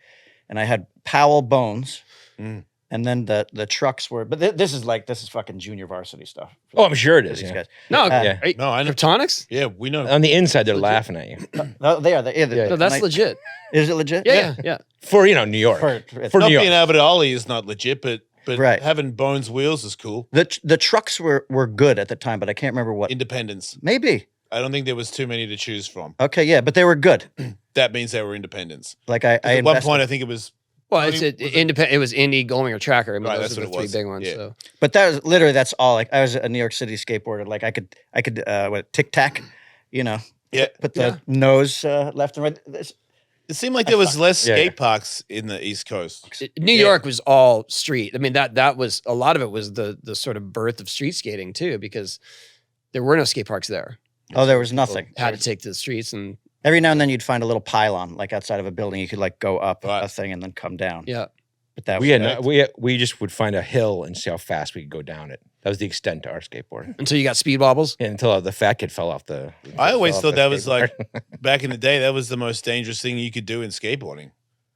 Speaker 1: and I had Powell bones.
Speaker 2: Mm.
Speaker 1: And then the trucks were, but this is fucking junior varsity stuff.
Speaker 3: Oh, I'm sure it
Speaker 1: for
Speaker 3: is.
Speaker 1: these
Speaker 3: Yeah.
Speaker 1: guys.
Speaker 5: no,
Speaker 3: Yeah.
Speaker 5: are you-
Speaker 2: No, I know.
Speaker 5: Kryptonics?
Speaker 2: Yeah, we know.
Speaker 3: On the inside, they're laughing at you.
Speaker 1: No, they are.
Speaker 5: No, that's legit.
Speaker 1: Is it legit?
Speaker 5: Yeah.
Speaker 3: For, New York.
Speaker 1: For
Speaker 3: For
Speaker 2: Not
Speaker 3: New York.
Speaker 2: being able to ollie is not legit, but
Speaker 1: Right.
Speaker 2: having Bones wheels is cool.
Speaker 1: The trucks were good at the time, but I can't remember what.
Speaker 2: Independence.
Speaker 1: Maybe.
Speaker 2: I don't think there was too many to choose from.
Speaker 1: Okay, yeah, but they were good.
Speaker 2: That means they were independents.
Speaker 1: Like I
Speaker 2: At one
Speaker 1: invested-
Speaker 2: point, I think it was.
Speaker 5: Well,
Speaker 2: Was
Speaker 5: it's
Speaker 2: it-
Speaker 5: independent. It was Indy, Goldwing, or Tracker. I mean,
Speaker 2: Right,
Speaker 5: those
Speaker 2: that's
Speaker 5: are the
Speaker 2: what it
Speaker 5: three
Speaker 2: was.
Speaker 5: big ones.
Speaker 2: Yeah.
Speaker 5: So
Speaker 1: But that's all. Like I was a New York City skateboarder. Like I could tic tac,
Speaker 2: Yeah.
Speaker 1: put the nose left and right.
Speaker 2: It seemed like there was less
Speaker 3: Yeah.
Speaker 2: skate parks in the East Coast.
Speaker 5: New York was all street. I mean, that was a lot of it was the sort of birth of street skating too, because there were no skate parks there.
Speaker 1: Oh, there was nothing.
Speaker 5: Had to take to the streets and
Speaker 1: Every now and then you'd find a little pylon, like outside of a building. You could like go up
Speaker 2: Right.
Speaker 1: a thing and then come down.
Speaker 5: yeah.
Speaker 1: But that
Speaker 3: We
Speaker 1: was
Speaker 3: had no, we just would find a hill and see how fast we could go down it. That was the extent to our skateboard.
Speaker 5: Until you got speed wobbles.
Speaker 3: Yeah, until the fat kid fell off the.
Speaker 2: I always
Speaker 3: fell off
Speaker 2: thought
Speaker 3: the
Speaker 2: that was
Speaker 3: skateboard.
Speaker 2: like back in the day. That was the most dangerous thing you could do in skateboarding.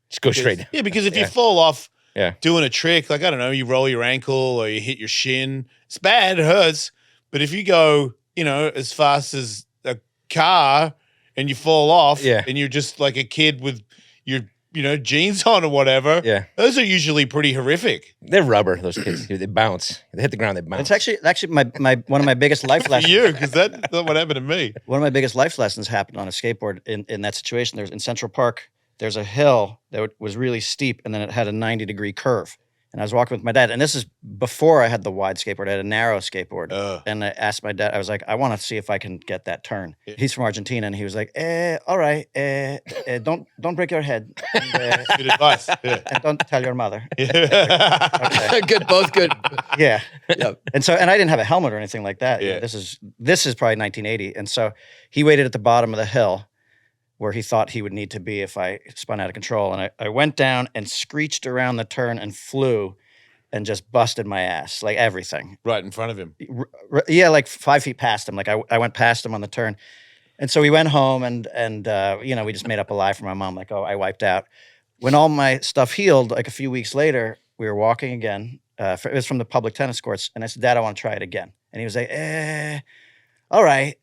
Speaker 3: just go straight down.
Speaker 2: Yeah, because if you
Speaker 3: Yeah.
Speaker 2: fall off
Speaker 3: Yeah.
Speaker 2: doing a trick, like I don't know, you roll your ankle or you hit your shin, it's bad, it hurts. But if you go, as fast as a car and you fall off,
Speaker 3: Yeah.
Speaker 2: and you're just like a kid with your jeans on or whatever.
Speaker 3: Yeah.
Speaker 2: Those are usually pretty horrific.
Speaker 3: They're rubber. Those kids, they bounce. They hit the ground. They bounce.
Speaker 1: It's actually my one of my biggest life
Speaker 2: For
Speaker 1: lessons.
Speaker 2: you, because that's not what happened to me.
Speaker 1: One of my biggest life lessons happened on a skateboard in that situation. There's in Central Park. There's a hill that was really steep, and then it had a 90-degree curve. And I was walking with my dad, and this is before I had the wide skateboard. I had a narrow skateboard. And I asked my dad, I was like, I want to see if I can get that turn. He's from Argentina, and he was like, all right, don't break your head. And,
Speaker 2: Good advice. Yeah.
Speaker 1: and don't tell your mother.
Speaker 2: Yeah.
Speaker 5: Good, both good.
Speaker 1: Yeah.
Speaker 5: Yep.
Speaker 1: And I didn't have a helmet or anything like that.
Speaker 2: Yeah.
Speaker 1: This is probably 1980. And so he waited at the bottom of the hill where he thought he would need to be if I spun out of control. And I went down and screeched around the turn and flew and just busted my ass, like everything.
Speaker 2: Right in front of him.
Speaker 1: Yeah, like 5 feet past him. Like I went past him on the turn. And so we went home and we just made up a lie for my mom, like, oh, I wiped out. When all my stuff healed, like a few weeks later, we were walking again. It was from the public tennis courts. And I said, Dad, I want to try it again. And he was like, all right,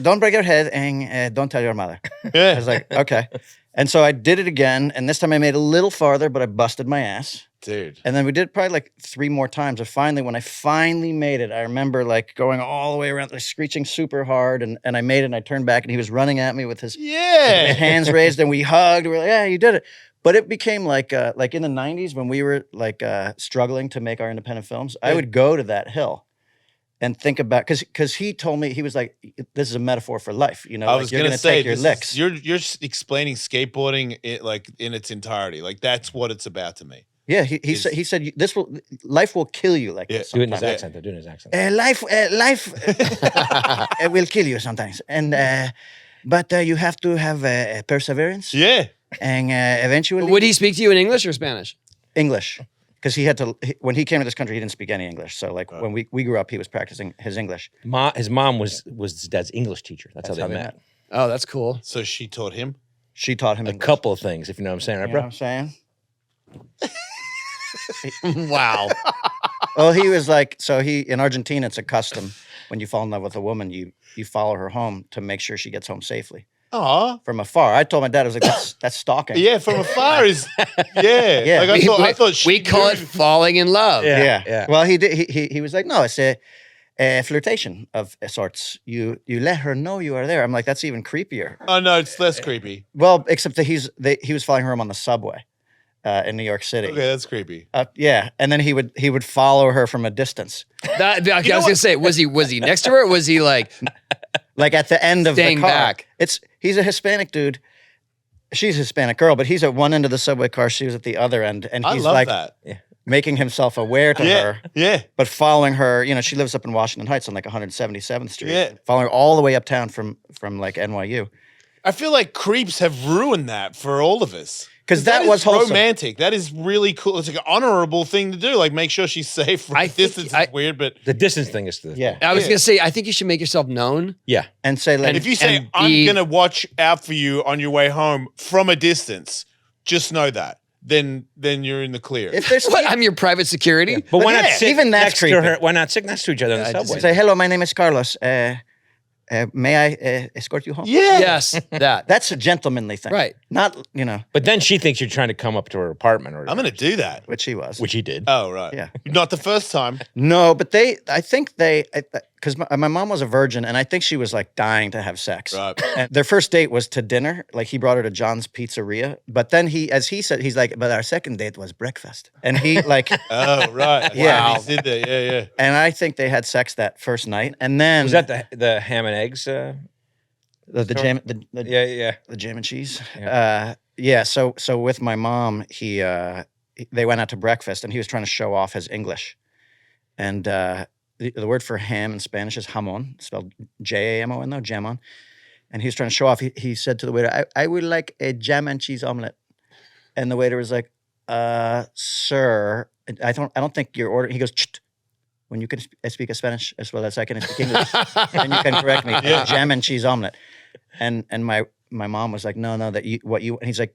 Speaker 1: don't break your head and don't tell your mother. I was like, okay. And so I did it again. And this time I made it a little farther, but I busted my ass.
Speaker 2: Dude.
Speaker 1: And then we did probably like 3 more times. And finally, when I finally made it, I remember like going all the way around, like screeching super hard. And I made it and I turned back and he was running at me with his hands raised and we hugged. We were like, yeah, you did it. But it became like in the 90s when we were like struggling to make our independent films, I would go to that hill and think about, because he told me, he was like, this is a metaphor for life.
Speaker 2: I
Speaker 1: like,
Speaker 2: was
Speaker 1: you're
Speaker 2: going to say,
Speaker 1: take your licks.
Speaker 2: you're explaining skateboarding in its entirety. Like that's what it's about to me.
Speaker 1: Yeah, he said life will kill you like this.
Speaker 3: Do it in his
Speaker 1: sometimes.
Speaker 3: accent. They're doing his accent.
Speaker 1: Life will kill you sometimes, and but you have to have perseverance.
Speaker 2: Yeah.
Speaker 1: And eventually,
Speaker 5: Would he speak to you in English or Spanish?
Speaker 1: English, because he had to. When he came to this country, he didn't speak any English. So like when we grew up, he was practicing his English.
Speaker 3: His mom was his dad's English teacher. That's how they met.
Speaker 5: Oh, that's cool.
Speaker 2: So she taught him?
Speaker 1: She taught him
Speaker 3: A
Speaker 1: English.
Speaker 3: couple of things, if you know what I'm saying, right,
Speaker 1: You know
Speaker 3: bro?
Speaker 1: what I'm saying?
Speaker 5: Wow.
Speaker 1: Well, he was like, in Argentina, it's a custom when you fall in love with a woman, you follow her home to make sure she gets home safely
Speaker 2: Aw.
Speaker 1: from afar. I told my dad, I was like, that's stalking.
Speaker 2: Yeah, from afar is yeah. Like I thought
Speaker 5: we call it falling in love.
Speaker 1: Yeah. Well, he did. He was like, no, it's a flirtation of sorts. You let her know you are there. I'm like, that's even creepier.
Speaker 2: Oh no, it's less creepy.
Speaker 1: Well, except that he was following her home on the subway in New York City.
Speaker 2: Okay, that's creepy.
Speaker 1: Yeah, and then he would follow her from a distance,
Speaker 5: I was gonna say, was he next to her? Or was he like
Speaker 1: like at the end of the
Speaker 5: staying
Speaker 1: car?
Speaker 5: back?
Speaker 1: He's a Hispanic dude. She's a Hispanic girl, but he's at one end of the subway car. She was at the other end, and
Speaker 2: I
Speaker 1: he's
Speaker 2: love
Speaker 1: like
Speaker 2: that.
Speaker 1: making himself aware to her.
Speaker 2: Yeah.
Speaker 1: But following her, she lives up in Washington Heights on like 177th Street.
Speaker 2: Yeah.
Speaker 1: Following her all the way uptown from like NYU.
Speaker 2: I feel like creeps have ruined that for all of us.
Speaker 1: Because that was
Speaker 2: is
Speaker 1: wholesome.
Speaker 2: romantic. That is really cool. It's like an honorable thing to do. Like make sure she's safe. From
Speaker 5: I think
Speaker 2: distance is weird, but
Speaker 3: The distance thing is the
Speaker 1: Yeah.
Speaker 5: I was gonna say, I think you should make yourself known.
Speaker 3: Yeah.
Speaker 1: And say like,
Speaker 2: and if you say
Speaker 5: and
Speaker 2: I'm
Speaker 5: be-
Speaker 2: gonna watch out for you on your way home from a distance, just know that. Then you're in the clear.
Speaker 1: if there's
Speaker 5: What? I'm your private security.
Speaker 3: But why
Speaker 1: yeah,
Speaker 3: not sit
Speaker 1: even that's
Speaker 3: next to
Speaker 1: creepy.
Speaker 3: her? Why not sit next to each other on the
Speaker 5: just
Speaker 3: subway?
Speaker 1: say, hello, my name is Carlos. May I escort you home?
Speaker 2: yeah.
Speaker 5: Yes, that.
Speaker 1: That's a gentlemanly thing.
Speaker 5: Right.
Speaker 1: Not,
Speaker 3: But then she thinks you're trying to come up to her apartment, or
Speaker 2: I'm gonna do that.
Speaker 1: which he was.
Speaker 3: which he did.
Speaker 2: Oh right.
Speaker 1: Yeah.
Speaker 2: Not the first time.
Speaker 1: No, but because my mom was a virgin, and I think she was like dying to have sex.
Speaker 2: Right.
Speaker 1: And their first date was to dinner. Like he brought her to John's Pizzeria, but then as he said, he's like, but our second date was breakfast, and he like,
Speaker 2: Oh right.
Speaker 1: Yeah.
Speaker 2: Wow. He did that. Yeah.
Speaker 1: and I think they had sex that first night, and then
Speaker 3: Was that the ham and eggs?
Speaker 1: the jam, the
Speaker 3: Yeah.
Speaker 1: the jam and cheese. Yeah. So with my mom, they went out to breakfast, and he was trying to show off his English, and the word for ham in Spanish is jamon, spelled Jamon though, jamon, and he was trying to show off. He said to the waiter, "I would like a jam and cheese omelet," and the waiter was like, "Sir, I don't think you're ordering." He goes, "Cht. When you can speak Spanish as well as I can speak English, then you can correct me.
Speaker 2: Yeah.
Speaker 1: Jam and cheese omelet." And my mom was like, no, and he's like,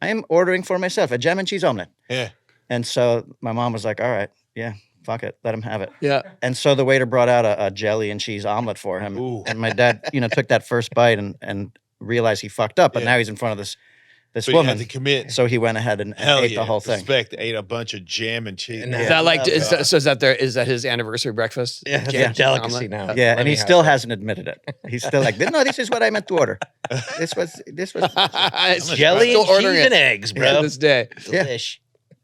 Speaker 1: I am ordering for myself a jam and cheese omelet.
Speaker 2: Yeah.
Speaker 1: And so my mom was like, all right, yeah, fuck it, let him have it.
Speaker 5: Yeah.
Speaker 1: And so the waiter brought out a jelly and cheese omelet for him.
Speaker 2: Ooh.
Speaker 1: And my dad, took that first bite and realized he fucked up, but
Speaker 2: Yeah.
Speaker 1: now he's in front of this
Speaker 2: But you
Speaker 1: woman.
Speaker 2: had to commit.
Speaker 1: So he went ahead and
Speaker 2: Hell
Speaker 1: ate
Speaker 2: yeah.
Speaker 1: the whole thing.
Speaker 2: Respect. Ate a bunch of jam and cheese.
Speaker 3: And
Speaker 5: Is
Speaker 3: Yeah.
Speaker 5: that like?
Speaker 2: Oh, God.
Speaker 5: So is that his anniversary breakfast?
Speaker 3: Yeah, that's
Speaker 5: Jam-
Speaker 3: a delicacy
Speaker 5: omelet?
Speaker 3: now.
Speaker 1: Yeah,
Speaker 3: Let
Speaker 1: and
Speaker 3: me
Speaker 1: he
Speaker 3: have
Speaker 1: still
Speaker 3: that.
Speaker 1: hasn't admitted it. He's still like, no, this is what I meant to order. This was.
Speaker 5: It's
Speaker 3: Jelly
Speaker 5: still
Speaker 3: and
Speaker 5: ordering
Speaker 3: cheese
Speaker 5: it
Speaker 3: and eggs,
Speaker 5: to
Speaker 3: bro.
Speaker 5: this day.
Speaker 1: Yeah.
Speaker 3: Delish.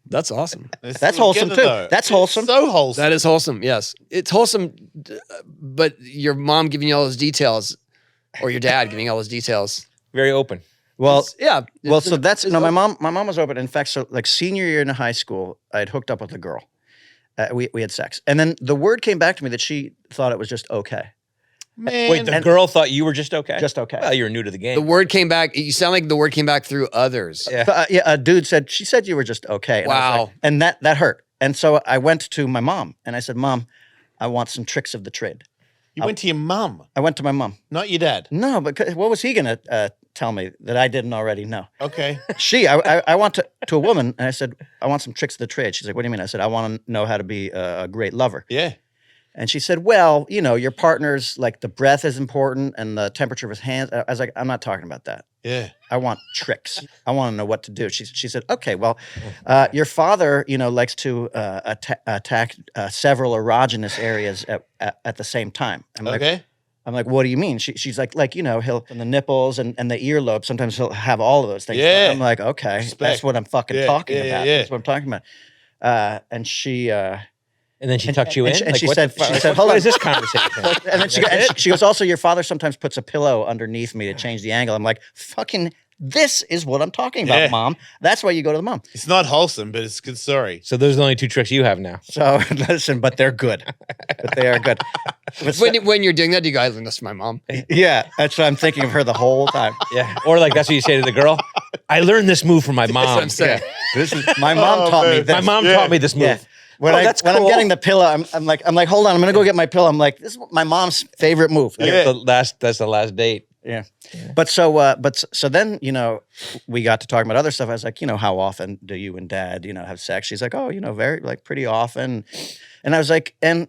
Speaker 5: That's awesome.
Speaker 2: They're
Speaker 1: That's
Speaker 2: still
Speaker 1: wholesome,
Speaker 2: together,
Speaker 1: too.
Speaker 2: though.
Speaker 1: That's
Speaker 2: It's
Speaker 1: wholesome.
Speaker 2: So wholesome.
Speaker 5: That is wholesome. Yes, it's wholesome. But your mom giving you all those details, or your dad giving you all those details.
Speaker 3: Very open.
Speaker 1: Well,
Speaker 5: Yeah.
Speaker 1: well,
Speaker 5: it's-
Speaker 1: so that's
Speaker 5: it's
Speaker 1: no. My
Speaker 5: open.
Speaker 1: mom was open. In fact, so like senior year in high school, I had hooked up with a girl. We had sex, and then the word came back to me that she thought it was just okay,
Speaker 2: Man.
Speaker 3: Wait, the girl thought you were just okay?
Speaker 1: just okay.
Speaker 3: Well, you were new to the game.
Speaker 5: The word came back. You sound like the word came back through others.
Speaker 3: Yeah.
Speaker 1: Yeah, a dude said she said you were just okay. And I was
Speaker 5: Wow.
Speaker 1: like- and that hurt. And so I went to my mom and I said, Mom, I want some tricks of the trade.
Speaker 2: You went to your mum,
Speaker 1: I went to my mom.
Speaker 2: not your dad.
Speaker 1: No, but what was he gonna tell me that I didn't already know?
Speaker 2: Okay.
Speaker 1: I went to a woman and I said, I want some tricks of the trade. She's like, what do you mean? I said, I want to know how to be a great lover.
Speaker 2: Yeah.
Speaker 1: And she said, well, your partner's like the breath is important and the temperature of his hands. I was like, I'm not talking about that.
Speaker 2: Yeah.
Speaker 1: I want tricks. I want to know what to do. She said, okay, well, your father, likes to attack several erogenous areas at the same time.
Speaker 2: Okay.
Speaker 1: I'm like, what do you mean? She's like, he'll from the nipples and the earlobe. Sometimes he'll have all of those things.
Speaker 2: Yeah.
Speaker 1: I'm like, okay,
Speaker 2: Respect.
Speaker 1: that's what I'm fucking
Speaker 2: Yeah,
Speaker 1: talking
Speaker 2: yeah,
Speaker 1: about.
Speaker 2: yeah.
Speaker 1: That's what I'm talking about. And she.
Speaker 3: And then she tucked you in?
Speaker 1: and she
Speaker 3: what the
Speaker 1: said-
Speaker 3: fuck-
Speaker 1: she said,
Speaker 3: what
Speaker 1: "Hold
Speaker 3: is
Speaker 1: on."
Speaker 3: this conversation?
Speaker 1: And then she goes, also, your father sometimes puts a pillow underneath me to change the angle. I'm like, fucking, this is what I'm talking about,
Speaker 2: Yeah.
Speaker 1: Mom. That's why you go to the mom.
Speaker 2: It's not wholesome, but it's a good story.
Speaker 3: So those are the only two tricks you have now.
Speaker 1: So listen, but they're good. But they are good. But so-
Speaker 5: When you're doing that, do you guys listen to my mom?
Speaker 1: yeah, that's what I'm thinking of her the whole time.
Speaker 3: Yeah. Or like that's what you say to the girl. I learned this move from my
Speaker 5: That's what
Speaker 3: mom.
Speaker 5: I'm saying.
Speaker 1: This is my mom taught me
Speaker 2: man.
Speaker 1: this.
Speaker 3: My mom
Speaker 2: Yeah.
Speaker 3: taught me this move.
Speaker 1: Yeah. When,
Speaker 3: Oh, that's
Speaker 1: when
Speaker 3: cool.
Speaker 1: I'm getting the pillow, I'm like, hold on, I'm gonna go get my pillow. I'm like, this is my mom's favorite move.
Speaker 2: Yeah.
Speaker 3: That's the last date.
Speaker 1: Yeah. But so then, we got to talking about other stuff. I was like, how often do you and dad, have sex? She's like, oh, very like pretty often. And I was like, and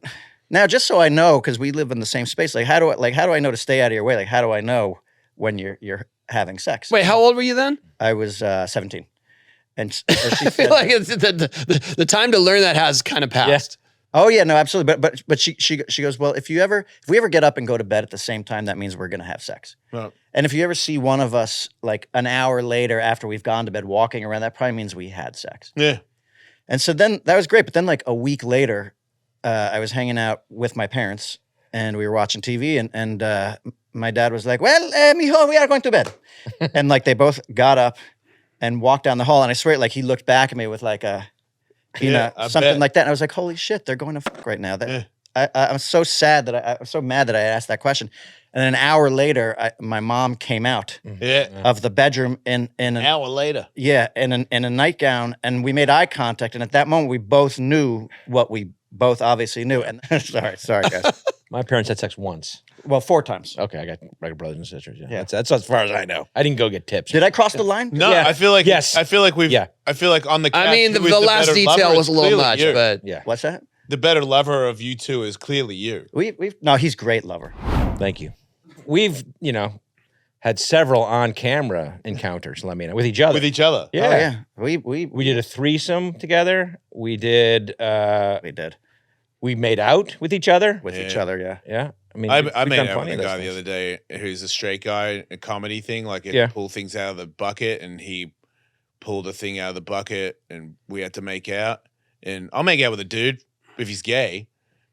Speaker 1: now just so I know, because we live in the same space, like how do I know to stay out of your way? Like, how do I know when you're having sex?
Speaker 5: Wait, how old were you then?
Speaker 1: I was 17. And so she
Speaker 5: I
Speaker 1: said,
Speaker 5: feel like it's the time to learn that has kind of passed.
Speaker 1: oh yeah, no, absolutely. But she goes, well, if we ever get up and go to bed at the same time, that means we're gonna have sex.
Speaker 2: Right.
Speaker 1: And if you ever see one of us like an hour later after we've gone to bed walking around, that probably means we had sex.
Speaker 2: Yeah.
Speaker 1: And so then that was great. But then like a week later, I was hanging out with my parents and we were watching TV and my dad was like, well, mijo, we are going to bed. And like they both got up and walked down the hall. And I swear, like he looked back at me with like a,
Speaker 2: Yeah, I
Speaker 1: something
Speaker 2: bet.
Speaker 1: like that. And I was like, holy shit, they're going to fuck right now. That
Speaker 2: Yeah.
Speaker 1: I'm so sad that I'm so mad that I asked that question. And then an hour later, my mom came out
Speaker 2: Yeah.
Speaker 1: of the bedroom in
Speaker 2: An
Speaker 1: an
Speaker 2: hour later.
Speaker 1: yeah, in a nightgown, and we made eye contact. And at that moment, we both knew what we both obviously knew. And sorry, guys.
Speaker 3: My parents had sex once.
Speaker 1: Well, 4 times.
Speaker 3: Okay, I got regular brothers and sisters. Yeah.
Speaker 1: Yeah.
Speaker 3: That's as far as I know. I didn't go get tips.
Speaker 1: Did I cross the line?
Speaker 2: No,
Speaker 3: Yeah.
Speaker 2: I feel like
Speaker 3: Yes.
Speaker 2: I feel like we've.
Speaker 3: Yeah.
Speaker 2: I feel like on the. Couch,
Speaker 5: I mean, the
Speaker 2: who is
Speaker 5: last
Speaker 2: better
Speaker 5: detail
Speaker 2: lover
Speaker 5: was a
Speaker 2: is
Speaker 5: little
Speaker 2: clearly
Speaker 5: much,
Speaker 2: you.
Speaker 5: but
Speaker 3: Yeah.
Speaker 1: What's that?
Speaker 2: The better lover of you two is clearly you.
Speaker 1: No, he's great lover.
Speaker 3: Thank you. We've, had several on-camera encounters, let me know, with each other.
Speaker 2: With each other.
Speaker 3: yeah.
Speaker 1: Oh, yeah.
Speaker 3: We did a threesome together. We did,
Speaker 1: we did
Speaker 3: we made out with each other.
Speaker 1: with each
Speaker 2: Yeah.
Speaker 1: other. Yeah.
Speaker 3: Yeah. I mean,
Speaker 2: I
Speaker 3: we've
Speaker 2: made
Speaker 3: done
Speaker 2: out
Speaker 3: plenty
Speaker 2: with
Speaker 3: of
Speaker 2: a
Speaker 3: those
Speaker 2: guy the
Speaker 3: things.
Speaker 2: other day who's a straight guy, a comedy thing, like it
Speaker 3: Yeah.
Speaker 2: pull things out of the bucket, and he pulled a thing out of the bucket, and we had to make out. And I'll make out with a dude if he's gay,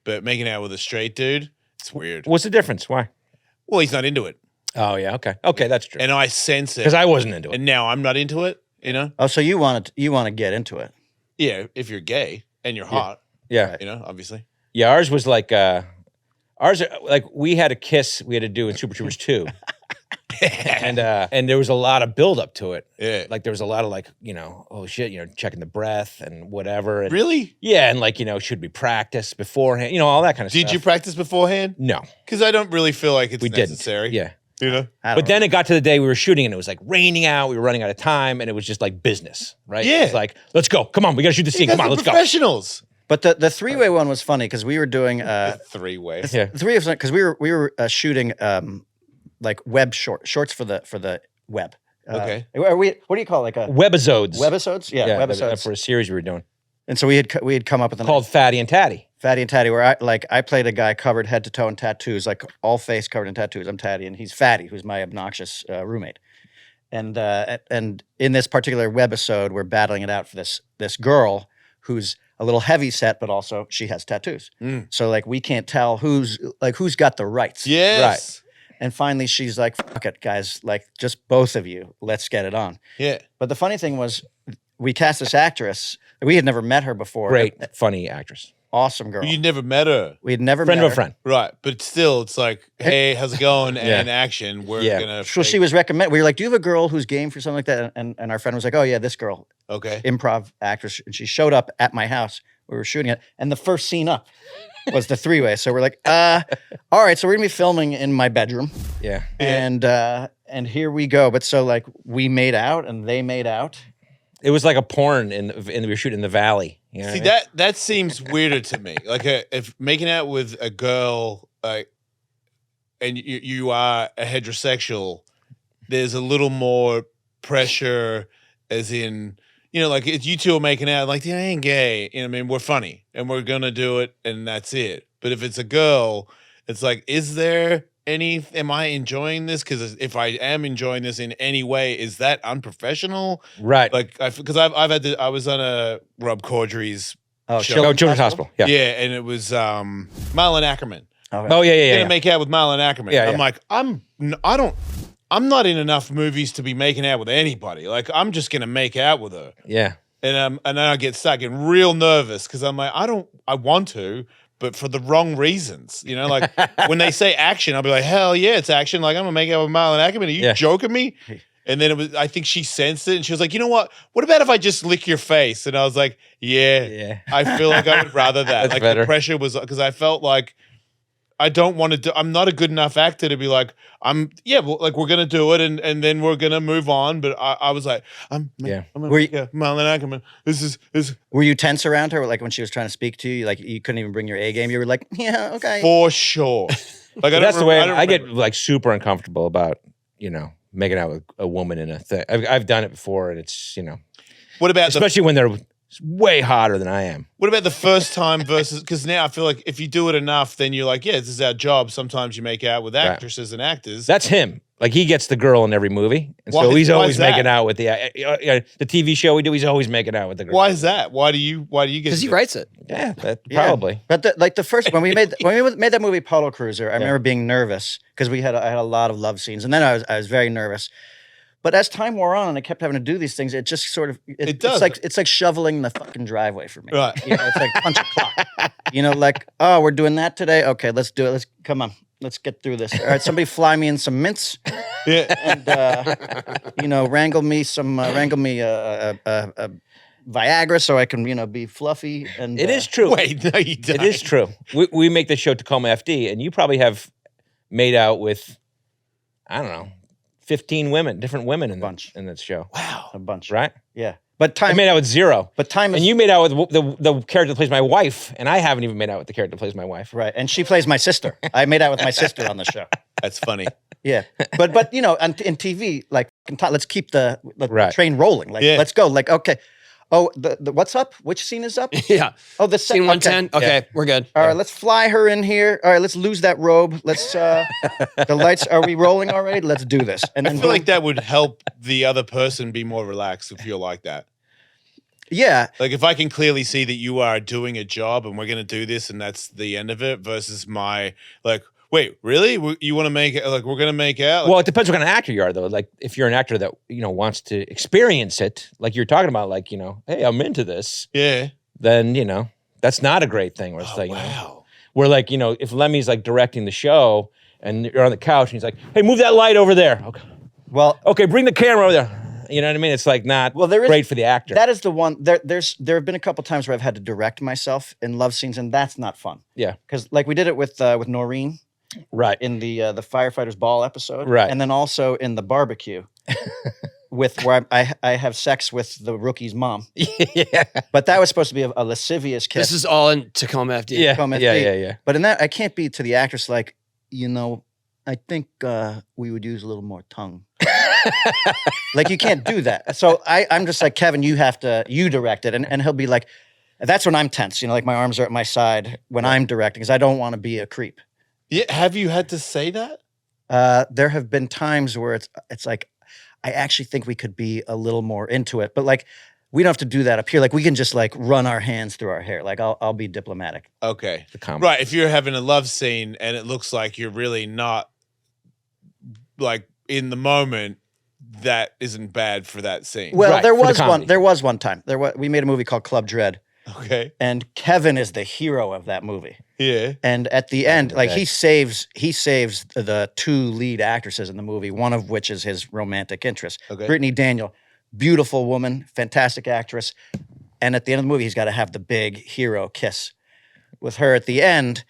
Speaker 2: but making out with a straight dude, it's weird.
Speaker 3: What's the difference? Why?
Speaker 2: Well, he's not into it,
Speaker 3: Oh, yeah. Okay. Okay, that's true.
Speaker 2: and I sense it,
Speaker 3: Because I wasn't into it.
Speaker 2: and now I'm not into it. You know?
Speaker 1: Oh, so you want to get into it?
Speaker 2: Yeah, if you're gay and you're hot,
Speaker 3: Yeah.
Speaker 2: obviously.
Speaker 3: Yeah, ours was like, we had a kiss we had to do in Super Troopers 2. And there was a lot of build up to it.
Speaker 2: Yeah.
Speaker 3: Like there was a lot of oh shit, checking the breath and whatever. And,
Speaker 2: Really?
Speaker 3: Yeah, and should we practice beforehand? All that kind of stuff.
Speaker 2: Did you practice beforehand?
Speaker 3: No,
Speaker 2: Because I don't really feel like it's
Speaker 3: we didn't.
Speaker 2: necessary.
Speaker 3: Yeah.
Speaker 2: You know?
Speaker 1: I don't
Speaker 3: But then it got to the day we were shooting and it was like raining out. We were running out of time and it was just like business, right?
Speaker 2: Yeah.
Speaker 3: It was like, let's go. Come on. We got to shoot the
Speaker 2: You
Speaker 3: scene.
Speaker 2: guys
Speaker 3: Come on,
Speaker 2: are
Speaker 3: let's go.
Speaker 2: professionals.
Speaker 1: But the three-way one was funny because we were doing
Speaker 2: 3-way.
Speaker 3: Yeah.
Speaker 1: three of because we were shooting like web shorts for the web,
Speaker 2: Okay.
Speaker 1: What do you call it? Like a
Speaker 3: Webisodes.
Speaker 1: webisodes? Yeah, webisodes.
Speaker 3: For a series we were doing
Speaker 1: And so we had come up with
Speaker 3: called Fatty and Tatty.
Speaker 1: Fatty and Tatty, where I played a guy covered head to toe in tattoos, like all face covered in tattoos. I'm Tatty, and he's Fatty, who's my obnoxious roommate. And in this particular webisode, we're battling it out for this girl who's a little heavy set, but also she has tattoos. So like we can't tell who's got the rights.
Speaker 2: Yes.
Speaker 1: Right. And finally she's like, fuck it, guys, like just both of you, let's get it on.
Speaker 2: Yeah.
Speaker 1: But the funny thing was we cast this actress. We had never met her before.
Speaker 3: Great, funny actress.
Speaker 1: Awesome girl.
Speaker 2: You never met her.
Speaker 1: We had never
Speaker 3: Friend
Speaker 1: met
Speaker 3: of a
Speaker 1: her.
Speaker 3: friend.
Speaker 2: Right. But still, it's like, hey, how's it going?
Speaker 3: Yeah.
Speaker 2: And action. We're
Speaker 3: Yeah.
Speaker 2: going to.
Speaker 1: So she was recommended. We were like, do you have a girl who's game for something like that? And our friend was like, oh, yeah, this girl,
Speaker 2: Okay.
Speaker 1: improv actress. And she showed up at my house. We were shooting it. And the first scene up was the three-way. So we're like, all right, so we're going to be filming in my bedroom.
Speaker 3: Yeah.
Speaker 1: And here we go. But so like we made out and they made out.
Speaker 3: It was like a porn we were shooting in the valley. You know
Speaker 2: See,
Speaker 3: what I mean?
Speaker 2: that seems weirder to me. Like if making out with a girl, and you are a heterosexual, there's a little more pressure, as in, you know, like if you two are making out, like, I ain't gay. You know what I mean? We're funny and we're going to do it and that's it. But if it's a girl, it's like, am I enjoying this? Because if I am enjoying this in any way, is that unprofessional?
Speaker 3: Right.
Speaker 2: Like, because I was on a Rob Corddry's
Speaker 1: Oh,
Speaker 2: show.
Speaker 3: Children's Hospital. Yeah.
Speaker 2: Yeah, and it was Marlon Ackerman.
Speaker 3: Oh, yeah.
Speaker 2: Gonna make out with Marlon Ackerman.
Speaker 3: Yeah,
Speaker 2: I'm
Speaker 3: yeah.
Speaker 2: like, I'm not in enough movies to be making out with anybody. Like, I'm just gonna make out with her.
Speaker 3: Yeah.
Speaker 2: And then I get stuck and real nervous because I'm like, I want to, but for the wrong reasons. You know, like when they say action, I'll be like, hell yeah, it's action. Like, I'm gonna make out with Marlon Ackerman. Are you
Speaker 3: Yeah.
Speaker 2: joking me? And then I think she sensed it and she was like, you know what? What about if I just lick your face? And I was like, yeah. I feel like I would rather that.
Speaker 3: That's
Speaker 2: like
Speaker 3: better.
Speaker 2: the pressure was because I felt like I don't want to do, I'm not a good enough actor to be like, like we're going to do it and then we're going to move on. But I was like, I'm going to Marlon Ackerman. This is
Speaker 1: Were you tense around her? Like when she was trying to speak to you, like you couldn't even bring your A game. You were like, yeah, okay.
Speaker 2: for sure. Like
Speaker 3: That's the way I get like super uncomfortable about, you know, making out with a woman in a thing. I've done it before and it's, you know,
Speaker 2: What about
Speaker 3: especially when they're way hotter than I am.
Speaker 2: What about the first time versus? Because now I feel like if you do it enough, then you're like, yeah, this is our job. Sometimes you make out with actresses and actors.
Speaker 3: That's him. Like he gets the girl in every movie, and so he's always making out with the TV show we do. He's always making out with the girl.
Speaker 2: Why is that? Why do you get?
Speaker 5: Because he writes it.
Speaker 3: Yeah, probably.
Speaker 1: But the first when we made that movie Polo Cruiser, I remember being nervous because I had a lot of love scenes, and then I was very nervous. But as time wore on and I kept having to do these things, it just sort of
Speaker 2: It does.
Speaker 1: It's like shoveling the fucking driveway for me.
Speaker 2: Right.
Speaker 1: You know, it's like punch a clock. You know, like, oh, we're doing that today. Okay, let's do it. Come on. Let's get through this. All right, somebody fly me in some mints.
Speaker 2: Yeah.
Speaker 1: And you know, wrangle me a Viagra so I can, you know, be fluffy. And
Speaker 3: It is true.
Speaker 2: Wait, no, you don't.
Speaker 3: It is true. We make the show Tacoma F.D., and you probably have made out with, I don't know, 15 women, different women in that show.
Speaker 2: Wow.
Speaker 1: a bunch.
Speaker 3: Right?
Speaker 1: Yeah. But
Speaker 3: I
Speaker 1: time
Speaker 3: made out with 0.
Speaker 1: but time is
Speaker 3: And you made out with the character that plays my wife, and I haven't even made out with the character that plays my wife.
Speaker 1: right. And she plays my sister. I made out with my sister on the show.
Speaker 2: That's funny.
Speaker 1: Yeah, but you know, in TV, like, let's keep the
Speaker 3: Right.
Speaker 1: train rolling. Like,
Speaker 2: Yeah.
Speaker 1: let's go. Like, okay. Oh, the what's up? Which scene is up?
Speaker 5: Yeah.
Speaker 1: Oh, the
Speaker 5: Scene 110. Okay, we're good.
Speaker 1: All right, let's fly her in here. All right, let's lose that robe. Let's. The lights. Are we rolling already? Let's do this. And
Speaker 2: I
Speaker 1: then
Speaker 2: feel like that would help the other person be more relaxed if you're like that.
Speaker 1: yeah,
Speaker 2: Like if I can clearly see that you are doing a job and we're going to do this and that's the end of it versus my like, wait, really? You want to make it like we're going to make out? Like,
Speaker 3: Well, it depends what kind of actor you are, though. Like, if you're an actor that, you know, wants to experience it, like you're talking about, like, you know, hey, I'm into this,
Speaker 2: yeah.
Speaker 3: then, you know, that's not a great thing. Where it's
Speaker 2: Oh,
Speaker 3: like, you know,
Speaker 2: wow.
Speaker 3: where like, you know, if Lemmy's like directing the show and you're on the couch and he's like, hey, move that light over there. Okay.
Speaker 1: well,
Speaker 3: Okay, bring the camera over there. You know what I mean? It's like not
Speaker 1: there is
Speaker 3: great for the actor.
Speaker 1: that is the one. There have been a couple times where I've had to direct myself in love scenes, and that's not fun.
Speaker 3: Yeah.
Speaker 1: Because like we did it with Noreen
Speaker 3: Right.
Speaker 1: in the firefighters ball episode,
Speaker 3: Right.
Speaker 1: and then also in the barbecue. With where I have sex with the rookie's mom,
Speaker 3: Yeah.
Speaker 1: but that was supposed to be a lascivious kiss.
Speaker 5: This is all in Tacoma FD.
Speaker 3: Yeah.
Speaker 1: Tacoma
Speaker 3: Yeah.
Speaker 1: FD.
Speaker 3: Yeah. Yeah.
Speaker 1: But in that, I can't be to the actress like, you know, I think we would use a little more tongue. Like, you can't do that. So I'm just like, Kevin, you direct it. And he'll be like, that's when I'm tense. You know, like my arms are at my side when I'm directing because I don't want to be a creep.
Speaker 2: Yeah. Have you had to say that?
Speaker 1: There have been times where it's like, I actually think we could be a little more into it. But like, we don't have to do that up here. Like, we can just like run our hands through our hair. Like, I'll be diplomatic.
Speaker 2: Okay.
Speaker 3: The comedy.
Speaker 2: Right. If you're having a love scene and it looks like you're really not like in the moment, that isn't bad for that scene.
Speaker 1: Well,
Speaker 3: Right,
Speaker 1: there
Speaker 3: for the
Speaker 1: was
Speaker 3: comedy.
Speaker 1: There was one time. We made a movie called Club Dread,
Speaker 2: Okay.
Speaker 1: and Kevin is the hero of that movie.
Speaker 2: Yeah.
Speaker 1: And at the end, like
Speaker 3: Okay.
Speaker 1: he saves the two lead actresses in the movie, one of which is his romantic interest.
Speaker 2: Okay.
Speaker 1: Brittany Daniel, beautiful woman, fantastic actress. And at the end of the movie, he's got to have the big hero kiss with her at the end.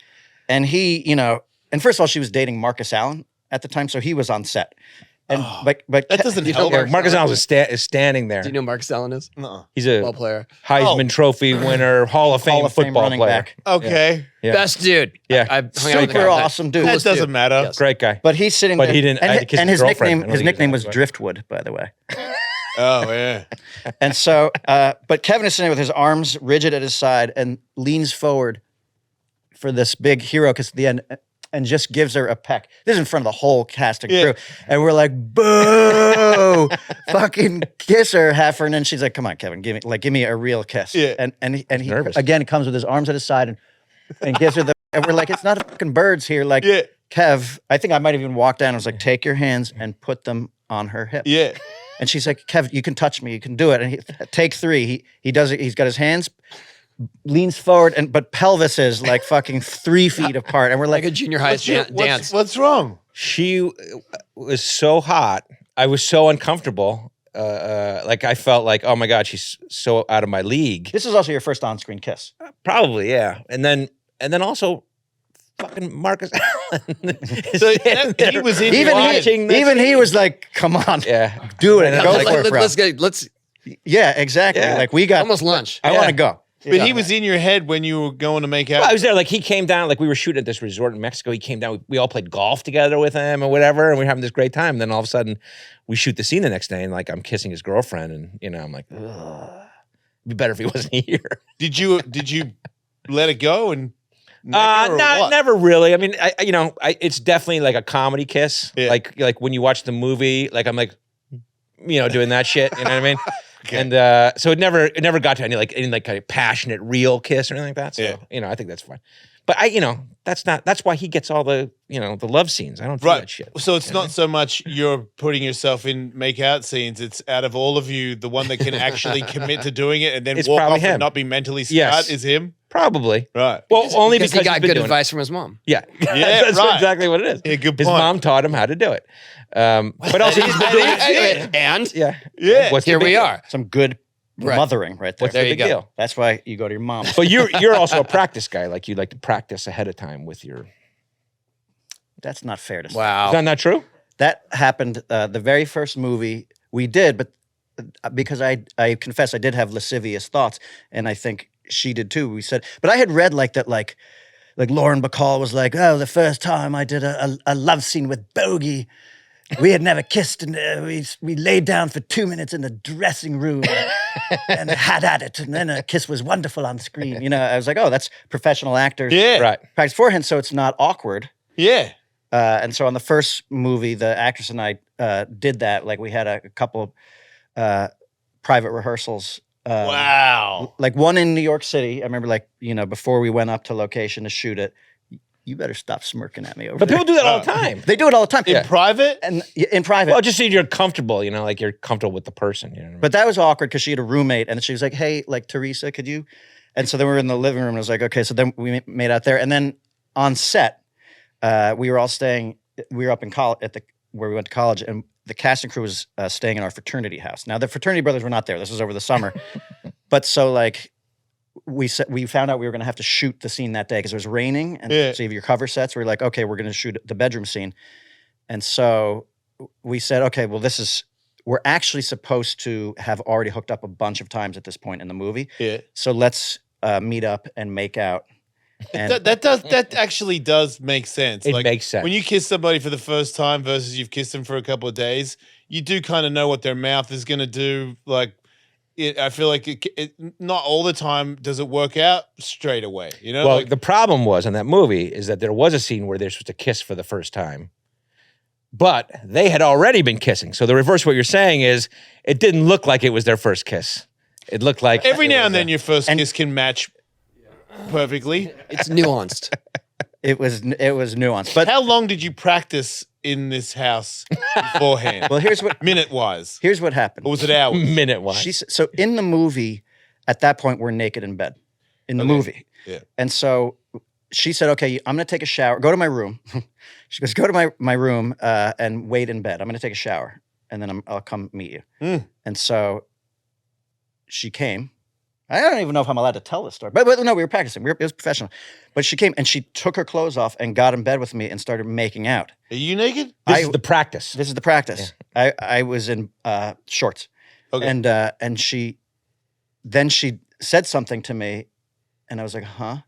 Speaker 1: And he, you know, and first of all, she was dating Marcus Allen at the time, so he was on set. And but
Speaker 2: That doesn't
Speaker 5: You know,
Speaker 2: help.
Speaker 3: Yeah,
Speaker 5: Marcus
Speaker 3: Marcus
Speaker 5: Allen.
Speaker 3: Allen is standing there.
Speaker 5: Do you know who Marcus Allen is?
Speaker 2: Nuh-uh.
Speaker 3: He's a
Speaker 5: Ball player.
Speaker 3: Heisman
Speaker 2: Oh.
Speaker 3: Trophy winner, Hall of Fame
Speaker 1: Hall of Fame
Speaker 3: football
Speaker 1: running
Speaker 3: player.
Speaker 1: back.
Speaker 2: Okay.
Speaker 3: Yeah.
Speaker 5: Best dude.
Speaker 3: Yeah.
Speaker 5: I hung out with the
Speaker 1: Super
Speaker 5: guy.
Speaker 1: awesome dude.
Speaker 2: That
Speaker 5: Coolest
Speaker 2: doesn't
Speaker 5: dude.
Speaker 2: matter.
Speaker 5: Yes.
Speaker 3: Great guy.
Speaker 1: But he's sitting
Speaker 3: But
Speaker 1: there.
Speaker 3: he didn't- I had to kiss
Speaker 1: and
Speaker 3: his
Speaker 1: his
Speaker 3: girlfriend. I
Speaker 1: nickname
Speaker 3: don't
Speaker 1: his
Speaker 3: think he
Speaker 1: nickname
Speaker 3: was
Speaker 1: was
Speaker 3: that
Speaker 1: Driftwood, by the way.
Speaker 2: Oh yeah.
Speaker 1: And so, but Kevin is sitting there with his arms rigid at his side and leans forward for this big hero kiss at the end and just gives her a peck. This is in front of the whole cast and crew. And we're like, boo, fucking kiss her, Heffernan. And she's like, come on, Kevin, give me a real kiss.
Speaker 2: Yeah.
Speaker 1: And he
Speaker 3: Nervous.
Speaker 1: again comes with his arms at his side and gives her and we're like, it's not a fucking birds here. Like,
Speaker 2: Yeah.
Speaker 1: Kev, I think I might have even walked down and was like, take your hands and put them on her hip.
Speaker 2: Yeah.
Speaker 1: And she's like, Kev, you can touch me. You can do it. And take three. He does it. He's got his hands, leans forward, but pelvis is like fucking 3 feet apart. And we're
Speaker 5: Like
Speaker 1: like,
Speaker 5: a junior high dance.
Speaker 2: What's wrong?
Speaker 3: She was so hot. I was so uncomfortable. Like I felt like, oh my God, she's so out of my league.
Speaker 1: this is also your first on-screen kiss.
Speaker 3: Probably, yeah. And then also, fucking Marcus Allen. is
Speaker 2: So
Speaker 3: standing
Speaker 2: he
Speaker 3: there
Speaker 2: was in
Speaker 1: Even
Speaker 2: your
Speaker 3: watching this
Speaker 1: Even he
Speaker 3: scene.
Speaker 1: was like, come on,
Speaker 3: Yeah.
Speaker 1: do it.
Speaker 3: And
Speaker 1: Go
Speaker 3: I'm
Speaker 1: for it, bro.
Speaker 5: Let's
Speaker 1: Yeah, exactly.
Speaker 3: Yeah.
Speaker 1: Like we got,
Speaker 5: almost lunch.
Speaker 1: I
Speaker 3: Yeah.
Speaker 1: want to go.
Speaker 2: But he was in your head when you were going to make out.
Speaker 3: Well, I was there. Like he came down. Like we were shooting at this resort in Mexico. He came down. We all played golf together with him and whatever, and we were having this great time. And then all of a sudden, we shoot the scene the next day, and like I'm kissing his girlfriend, and you know I'm like, ugh. It'd be better if he wasn't here.
Speaker 2: Did you let it go and neck her or what?
Speaker 3: Never really. I mean, it's definitely like a comedy kiss.
Speaker 2: Yeah.
Speaker 3: Like when you watch the movie, like I'm like, doing that shit. You know what I mean?
Speaker 2: Okay.
Speaker 3: And so it never got to any kind of passionate real kiss or anything like that. So
Speaker 2: Yeah.
Speaker 3: I think that's fine. But that's why he gets all the the love scenes. I don't do
Speaker 2: Right.
Speaker 3: that shit.
Speaker 2: So it's not so much you're putting yourself in make out scenes. It's out of all of you, the one that can actually commit to doing it and then
Speaker 3: It's
Speaker 2: walk
Speaker 3: probably
Speaker 2: off
Speaker 3: him.
Speaker 2: and not be mentally scarred
Speaker 3: Yes.
Speaker 2: is him.
Speaker 3: Probably.
Speaker 2: Right.
Speaker 3: Well, only because
Speaker 5: he got
Speaker 3: he's been
Speaker 5: good
Speaker 3: doing
Speaker 5: advice from his mom.
Speaker 3: It. Yeah.
Speaker 2: Yeah,
Speaker 3: That's
Speaker 2: right.
Speaker 3: exactly what it is.
Speaker 2: Yeah, good
Speaker 3: His
Speaker 2: point.
Speaker 3: mom taught him how to do it. But also he's been doing it.
Speaker 5: And
Speaker 3: Yeah.
Speaker 2: Yeah.
Speaker 3: What's the
Speaker 5: here
Speaker 3: big
Speaker 5: we
Speaker 3: deal?
Speaker 5: are.
Speaker 1: Some good
Speaker 5: Right.
Speaker 1: mothering right there.
Speaker 3: What's
Speaker 5: There
Speaker 3: the
Speaker 5: you
Speaker 3: big
Speaker 5: go.
Speaker 3: deal?
Speaker 1: That's why you go to your mom.
Speaker 3: But you're also a practice guy. Like you like to practice ahead of time with your.
Speaker 1: That's not fair to say.
Speaker 5: Wow.
Speaker 3: Is that not true?
Speaker 1: That happened the very first movie we did, but because I confess I did have lascivious thoughts, and I think she did too. We said, but I had read that Lauren Bacall was like, oh, the first time I did a love scene with Bogey, we had never kissed, and we laid down for 2 minutes in the dressing room and had at it, and then a kiss was wonderful on screen. I was like, oh, that's professional actors
Speaker 2: Yeah.
Speaker 3: Right.
Speaker 1: practice beforehand, so it's not awkward.
Speaker 2: Yeah.
Speaker 1: And so on the first movie, the actress and I did that. Like we had a couple of private rehearsals.
Speaker 2: Wow.
Speaker 1: Like one in New York City. I remember before we went up to location to shoot it, you better stop smirking at me over
Speaker 3: But
Speaker 1: there.
Speaker 3: people do that all the time.
Speaker 1: They do it all the time.
Speaker 2: In private?
Speaker 1: And in private.
Speaker 3: Well, just so you're comfortable, like you're comfortable with the person. You know what I mean?
Speaker 1: But that was awkward because she had a roommate and she was like, hey, like Teresa, could you? And so then we were in the living room and I was like, okay. So then we made out there. And then on set, we were all staying, we were up in college where we went to college, and the cast and crew was staying in our fraternity house. Now the fraternity brothers were not there. This was over the summer. But so we found out we were going to have to shoot the scene that day because it was raining. And so you have your cover sets. We were like, okay, we're going to shoot the bedroom scene. And so we said, okay, well, we're actually supposed to have already hooked up a bunch of times at this point in the movie.
Speaker 2: Yeah.
Speaker 1: So let's meet up and make out And
Speaker 2: That actually does make sense.
Speaker 3: It makes sense.
Speaker 2: When you kiss somebody for the first time versus you've kissed them for a couple of days, you do kind of know what their mouth is going to do. Like, I feel like not all the time does it work out straight away. You know,
Speaker 3: Well,
Speaker 2: like,
Speaker 3: the problem was in that movie is that there was a scene where they're supposed to kiss for the first time, but they had already been kissing. So the reverse of what you're saying is it didn't look like it was their first kiss. It looked like
Speaker 2: every
Speaker 3: it
Speaker 2: now
Speaker 3: was
Speaker 2: and then your first kiss can match perfectly.
Speaker 5: It's nuanced.
Speaker 1: it was nuanced. But
Speaker 2: How long did you practice in this house beforehand?
Speaker 1: well, here's what
Speaker 2: Minute-wise.
Speaker 1: happened.
Speaker 2: Or was it hours?
Speaker 3: minute-wise.
Speaker 1: So in the movie, at that point, we're naked in bed. In the
Speaker 2: Okay.
Speaker 1: movie.
Speaker 2: Yeah.
Speaker 1: And so she said, okay, I'm going to take a shower. Go to my room. She goes, go to my room and wait in bed. I'm going to take a shower. And then I'll come meet you.
Speaker 2: Mm.
Speaker 1: And so she came. I don't even know if I'm allowed to tell this story. But no, we were practicing. It was professional. But she came and she took her clothes off and got in bed with me and started making out.
Speaker 2: Are you naked?
Speaker 3: This is the practice.
Speaker 1: This is the practice. I was in shorts.
Speaker 2: Okay.
Speaker 1: And she said something to me and I was like, huh?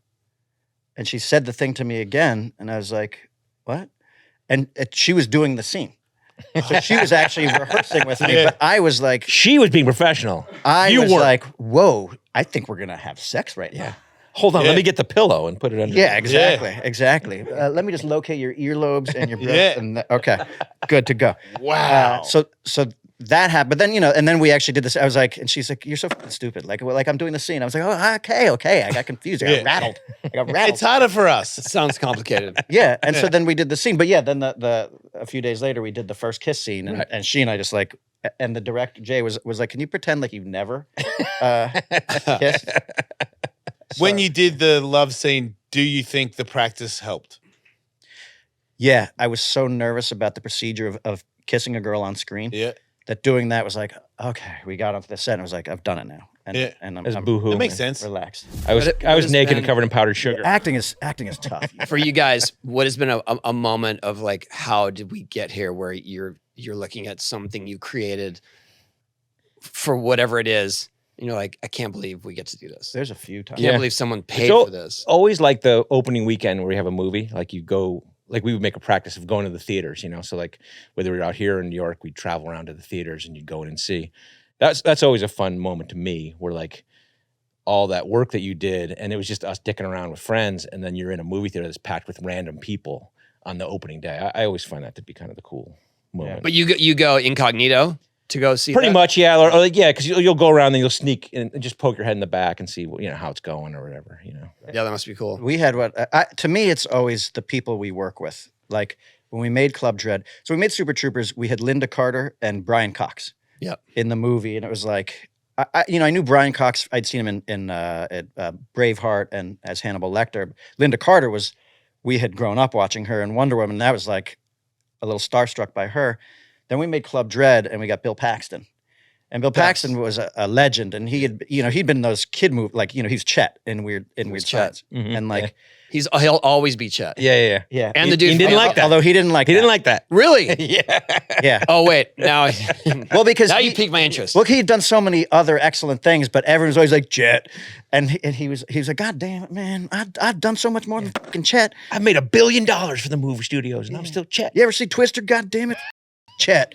Speaker 1: And she said the thing to me again and I was like, what? And she was doing the scene. So she was actually rehearsing with me, but I was like,
Speaker 3: She was being professional. You
Speaker 1: was
Speaker 3: weren't.
Speaker 1: like, whoa, I think we're going to have sex right now.
Speaker 3: Hold on,
Speaker 2: Yeah.
Speaker 3: let me get the pillow and put it under.
Speaker 1: Yeah, exactly. Let me just locate your earlobes and your breasts.
Speaker 2: Yeah.
Speaker 1: And okay, good to go.
Speaker 2: Wow.
Speaker 1: So that happened. But then, and then we actually did this. I was like, and she's like, you're so fucking stupid. Like I'm doing the scene. I was like, oh, okay. I got confused. I got rattled.
Speaker 2: It's harder for us.
Speaker 5: It sounds complicated.
Speaker 1: Yeah. And so then we did the scene. But yeah, then a few days later, we did the first kiss scene. And, and she and I just like, and the director, Jay, was like, can you pretend like you've never kissed?
Speaker 2: When you did the love scene, do you think the practice helped?
Speaker 1: Yeah. I was so nervous about the procedure of kissing a girl on screen.
Speaker 2: Yeah.
Speaker 1: That doing that was like, okay, we got off the set. And I was like, I've done it now. And,
Speaker 2: Yeah.
Speaker 1: and
Speaker 3: As
Speaker 1: I'm
Speaker 3: boohoo.
Speaker 2: That makes sense.
Speaker 1: relaxed.
Speaker 3: I was
Speaker 5: What
Speaker 3: I was
Speaker 5: has
Speaker 3: naked
Speaker 5: been-
Speaker 3: and covered in powdered sugar.
Speaker 1: Acting is tough.
Speaker 5: For you guys, what has been a moment of like, how did we get here where you're looking at something you created for whatever it is, and you're like, I can't believe we get to do this.
Speaker 1: There's a few times.
Speaker 5: I can't
Speaker 3: Yeah.
Speaker 5: believe someone paid
Speaker 3: al-
Speaker 5: for this.
Speaker 3: Always like the opening weekend where we have a movie, like you go, like we would make a practice of going to the theaters, So like whether we're out here in New York, we'd travel around to the theaters and you'd go in and see. That's always a fun moment to me where like all that work that you did and it was just us dicking around with friends and then you're in a movie theater that's packed with random people on the opening day. I always find that to be kind of the cool moment.
Speaker 5: But you go incognito to go see
Speaker 3: Pretty
Speaker 5: that?
Speaker 3: much, yeah. Or like, yeah, because you'll go around and you'll sneak and just poke your head in the back and see how it's going or whatever,
Speaker 5: Yeah, that must be cool.
Speaker 1: We had to me, it's always the people we work with. Like when we made Club Dread, so we made Super Troopers, we had Linda Carter and Brian Cox
Speaker 5: Yep.
Speaker 1: in the movie. And it was like, I knew Brian Cox. I'd seen him in Braveheart and as Hannibal Lecter. Linda Carter we had grown up watching her in Wonder Woman. And that was like a little starstruck by her. Then we made Club Dread and we got Bill Paxton. And Bill Paxton was a legend. And he had, he'd been in those kid movies, like, he's Chet in Weird
Speaker 5: was
Speaker 1: Science.
Speaker 3: Chet. Mhm.
Speaker 1: And like,
Speaker 5: He'll always be Chet.
Speaker 3: Yeah.
Speaker 1: yeah.
Speaker 5: And the dude
Speaker 3: he didn't like that.
Speaker 1: Although he didn't like
Speaker 3: He didn't
Speaker 1: that.
Speaker 3: like that.
Speaker 5: Really?
Speaker 3: Yeah.
Speaker 1: Yeah.
Speaker 5: Oh wait, now
Speaker 1: Well, because
Speaker 5: now
Speaker 1: he-
Speaker 5: you piqued my interest.
Speaker 1: Well, he'd done so many other excellent things, but everyone's always like Chet, and he was like, God damn it, man! I've done so much more than fucking Chet.
Speaker 3: I made $1 billion for the movie studios and I'm still Chet.
Speaker 1: You ever see Twister? God damn it, Chet.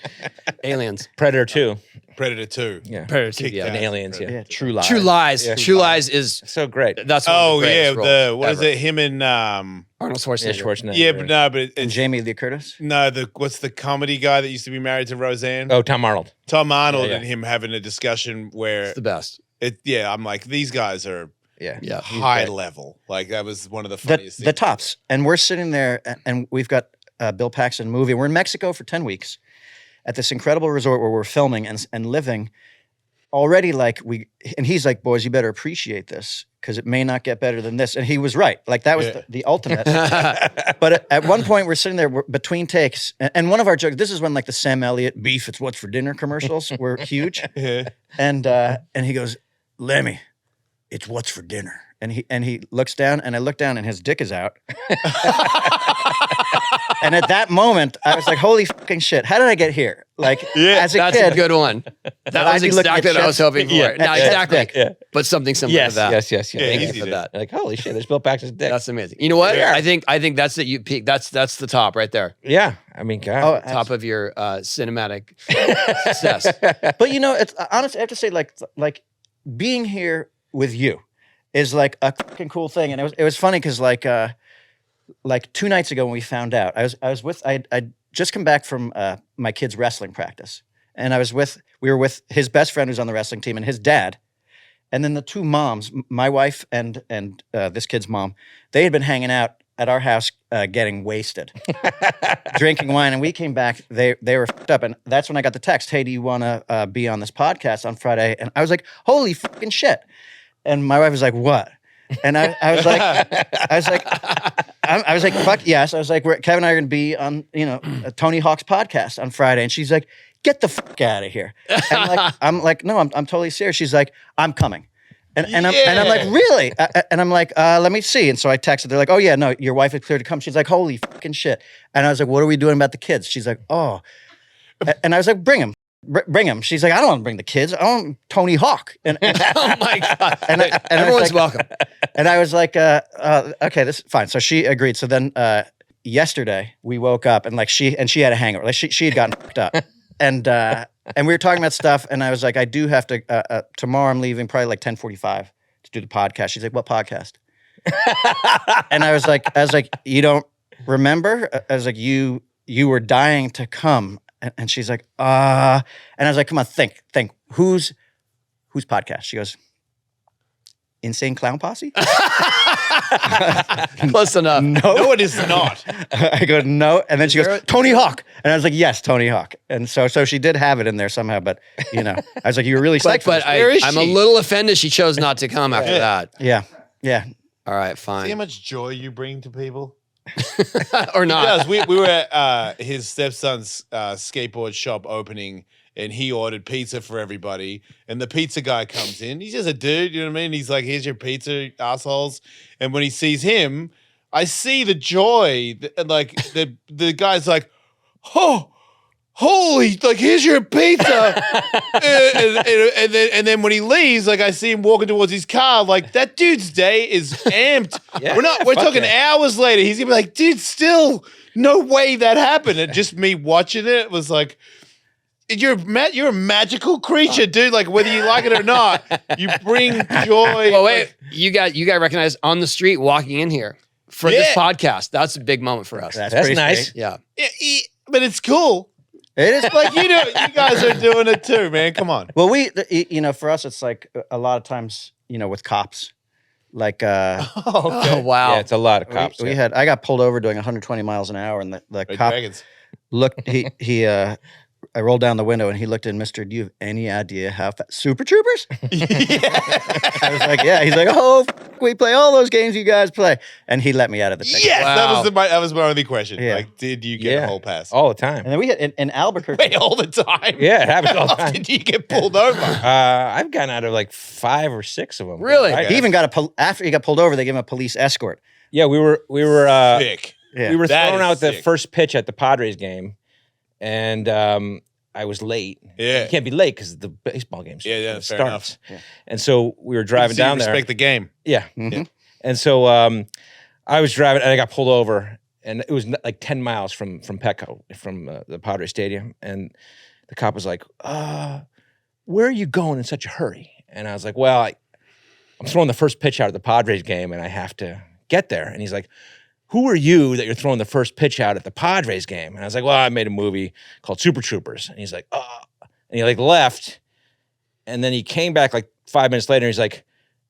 Speaker 5: Aliens,
Speaker 3: Predator 2.
Speaker 2: Predator 2.
Speaker 3: Yeah.
Speaker 5: Predator,
Speaker 2: Kicked
Speaker 5: yeah.
Speaker 2: out.
Speaker 3: And Aliens, yeah.
Speaker 1: Yeah, True Lies.
Speaker 5: True Lies.
Speaker 3: Yeah.
Speaker 5: True Lies is
Speaker 3: So great.
Speaker 5: that's one of
Speaker 2: Oh
Speaker 5: the
Speaker 2: yeah,
Speaker 5: greatest roles
Speaker 2: what is
Speaker 5: ever.
Speaker 2: it? Him and
Speaker 5: Arnold
Speaker 3: Yeah,
Speaker 5: Schwarzenegger.
Speaker 3: Schwarzenegger.
Speaker 2: yeah, but no, but
Speaker 1: And
Speaker 2: it's
Speaker 1: Jamie Lee Curtis.
Speaker 2: no what's the comedy guy that used to be married to Roseanne?
Speaker 3: Oh, Tom Arnold.
Speaker 2: Tom Arnold
Speaker 3: Yeah.
Speaker 2: and him having a discussion where
Speaker 5: It's the best.
Speaker 2: I'm like, these guys are
Speaker 3: Yeah.
Speaker 5: Yeah.
Speaker 2: high
Speaker 3: great.
Speaker 2: level. Like that was one of the
Speaker 1: The
Speaker 2: funniest things.
Speaker 1: tops, and we're sitting there, and we've got Bill Paxton movie. We're in Mexico for 10 weeks at this incredible resort where we're filming and living. Already, and he's like, boys, you better appreciate this because it may not get better than this. And he was right. Like that was
Speaker 2: Yeah.
Speaker 1: the ultimate. But at one point, we're sitting there between takes, and one of our jokes. This is when like the Sam Elliott beef, it's what's for dinner commercials were huge.
Speaker 2: Yeah.
Speaker 1: And he goes, Lemmy, it's what's for dinner. And he looks down, and I look down, and his dick is out. And at that moment, I was like, holy fucking shit, how did I get here? Like, as a
Speaker 5: That's
Speaker 1: kid.
Speaker 5: a good one. That was
Speaker 1: I'd be looking at
Speaker 5: exactly what I was
Speaker 1: Chet's-
Speaker 5: hoping for.
Speaker 3: Yeah.
Speaker 5: No,
Speaker 1: Chet's
Speaker 5: exactly.
Speaker 1: dick.
Speaker 3: Yeah.
Speaker 5: But something similar
Speaker 3: Yes,
Speaker 5: to that.
Speaker 3: yes.
Speaker 2: Yeah,
Speaker 5: Thank
Speaker 2: easy
Speaker 5: you for
Speaker 2: to-
Speaker 5: that.
Speaker 3: Like, holy shit, there's Bill Paxton's dick.
Speaker 5: That's amazing. You know what?
Speaker 2: Yeah.
Speaker 5: I think that's that you peak. That's the top right there.
Speaker 3: Yeah, I mean, God.
Speaker 1: Oh,
Speaker 5: Top of your cinematic success.
Speaker 1: But you know, it's honestly, I have to say, like being here with you is like a fucking cool thing. And it was funny because like 2 nights ago when we found out, I'd just come back from my kid's wrestling practice, and we were with his best friend who's on the wrestling team and his dad, and then the two moms, my wife and this kid's mom, they had been hanging out at our house getting wasted, drinking wine, and we came back. They were fucked up, and that's when I got the text, "Hey, do you want to be on this podcast on Friday?" And I was like, "Holy fucking shit!" And my wife was like, "What?" And I was like, "Fuck yes!" I was like, "Kevin and I are going to be on Tony Hawk's podcast on Friday," and she's like, "Get the fuck out of here!" And I'm like, "No, I'm totally serious." She's like, "I'm coming." And I'm like, really? And I'm like, let me see. And so I texted. They're like, oh yeah, no, your wife is clear to come. She's like, holy fucking shit. And I was like, what are we doing about the kids? She's like, oh. And I was like, bring him. Bring him. She's like, I don't want to bring the kids. I want Tony Hawk. And
Speaker 5: Oh my God.
Speaker 1: and
Speaker 5: Everyone's welcome.
Speaker 1: And I was like, okay, this is fine. So she agreed. So then yesterday we woke up and like she had a hangover. Like she had gotten fucked up. And we were talking about stuff, and I was like, I do have to, tomorrow I'm leaving probably like 10:45 to do the podcast. She's like, what podcast? And I was like, you don't remember? I was like, you were dying to come. And she's like, and I was like, come on, think, whose podcast? She goes, Insane Clown Posse?
Speaker 5: Close enough.
Speaker 2: No, it is not.
Speaker 1: I go, no. And then she
Speaker 5: there
Speaker 1: goes,
Speaker 5: a-
Speaker 1: Tony Hawk. And I was like, yes, Tony Hawk. And so she did have it in there somehow. But, I was like, you were really psyched for
Speaker 5: But
Speaker 1: this.
Speaker 2: Where is
Speaker 5: I'm a
Speaker 2: she?
Speaker 5: little offended she chose not to come after that.
Speaker 1: Yeah.
Speaker 5: All right,
Speaker 2: See
Speaker 5: fine.
Speaker 2: how much joy you bring to people?
Speaker 5: Or not.
Speaker 2: Does. We were at his stepson's skateboard shop opening, and he ordered pizza for everybody. And the pizza guy comes in. He's just a dude, you know what I mean? He's like, here's your pizza, assholes. And when he sees him, I see the joy. Like the guy's like, oh, holy, like, here's your pizza. and then when he leaves, like, I see him walking towards his car. Like, that dude's day is amped.
Speaker 3: Yeah,
Speaker 2: We're
Speaker 3: fuck
Speaker 2: talking
Speaker 3: yeah.
Speaker 2: hours later. He's gonna be like, dude, still no way that happened. And just me watching it was like, you're a magical creature, dude. Like, whether you like it or not, you bring joy.
Speaker 5: Well, wait, you got recognized on the street walking in here for this podcast. That's a big moment for us.
Speaker 1: That's
Speaker 3: That's
Speaker 1: pretty
Speaker 3: nice.
Speaker 1: sweet.
Speaker 5: Yeah.
Speaker 2: But it's cool.
Speaker 1: It is
Speaker 2: Like, you guys are doing it too, man. Come on.
Speaker 1: Well, for us, it's like a lot of times, with cops, like,
Speaker 5: Oh, wow.
Speaker 3: Yeah, it's a lot of cops.
Speaker 1: we
Speaker 3: yeah.
Speaker 1: had, I got pulled over doing 120 miles an hour, and the
Speaker 2: Red
Speaker 1: cop
Speaker 2: Dragons.
Speaker 1: looked, I rolled down the window and he looked in, Mister, do you have any idea how fast? Super Troopers? I was like, yeah. He's like, oh, we play all those games you guys play. And he let me out of the ticket.
Speaker 2: Yes,
Speaker 5: Wow.
Speaker 2: that was my only question.
Speaker 1: Yeah.
Speaker 2: Like, did you get
Speaker 3: Yeah.
Speaker 2: a whole pass?
Speaker 3: all the time.
Speaker 1: And then we had in Albuquerque.
Speaker 2: Wait, all the time?
Speaker 3: Yeah, it happens all the
Speaker 2: How
Speaker 3: time.
Speaker 2: did you get pulled over?
Speaker 3: I've gotten out of like 5 or 6 of them.
Speaker 5: Really?
Speaker 3: I-
Speaker 1: He even got after he got pulled over, they gave him a police escort.
Speaker 3: yeah, we were
Speaker 2: Sick.
Speaker 1: Yeah.
Speaker 3: we were
Speaker 2: That
Speaker 3: throwing
Speaker 2: is
Speaker 3: out the
Speaker 2: sick.
Speaker 3: first pitch at the Padres game, and I was late.
Speaker 2: Yeah.
Speaker 3: You can't be late because the baseball game
Speaker 2: Yeah, fair
Speaker 3: starts.
Speaker 2: enough.
Speaker 1: Yeah.
Speaker 3: And so we were driving
Speaker 2: So you
Speaker 3: down there.
Speaker 2: respect the game.
Speaker 3: Yeah.
Speaker 1: Mhm.
Speaker 3: And so I was driving and I got pulled over, and it was like 10 miles from Petco, from the Padre Stadium. And the cop was like, where are you going in such a hurry? And I was like, well, I'm throwing the first pitch out of the Padres game and I have to get there. And he's like, who are you that you're throwing the first pitch out at the Padres game? And I was like, well, I made a movie called Super Troopers. And he's like, oh. And he like left. And then he came back like 5 minutes later and he's like,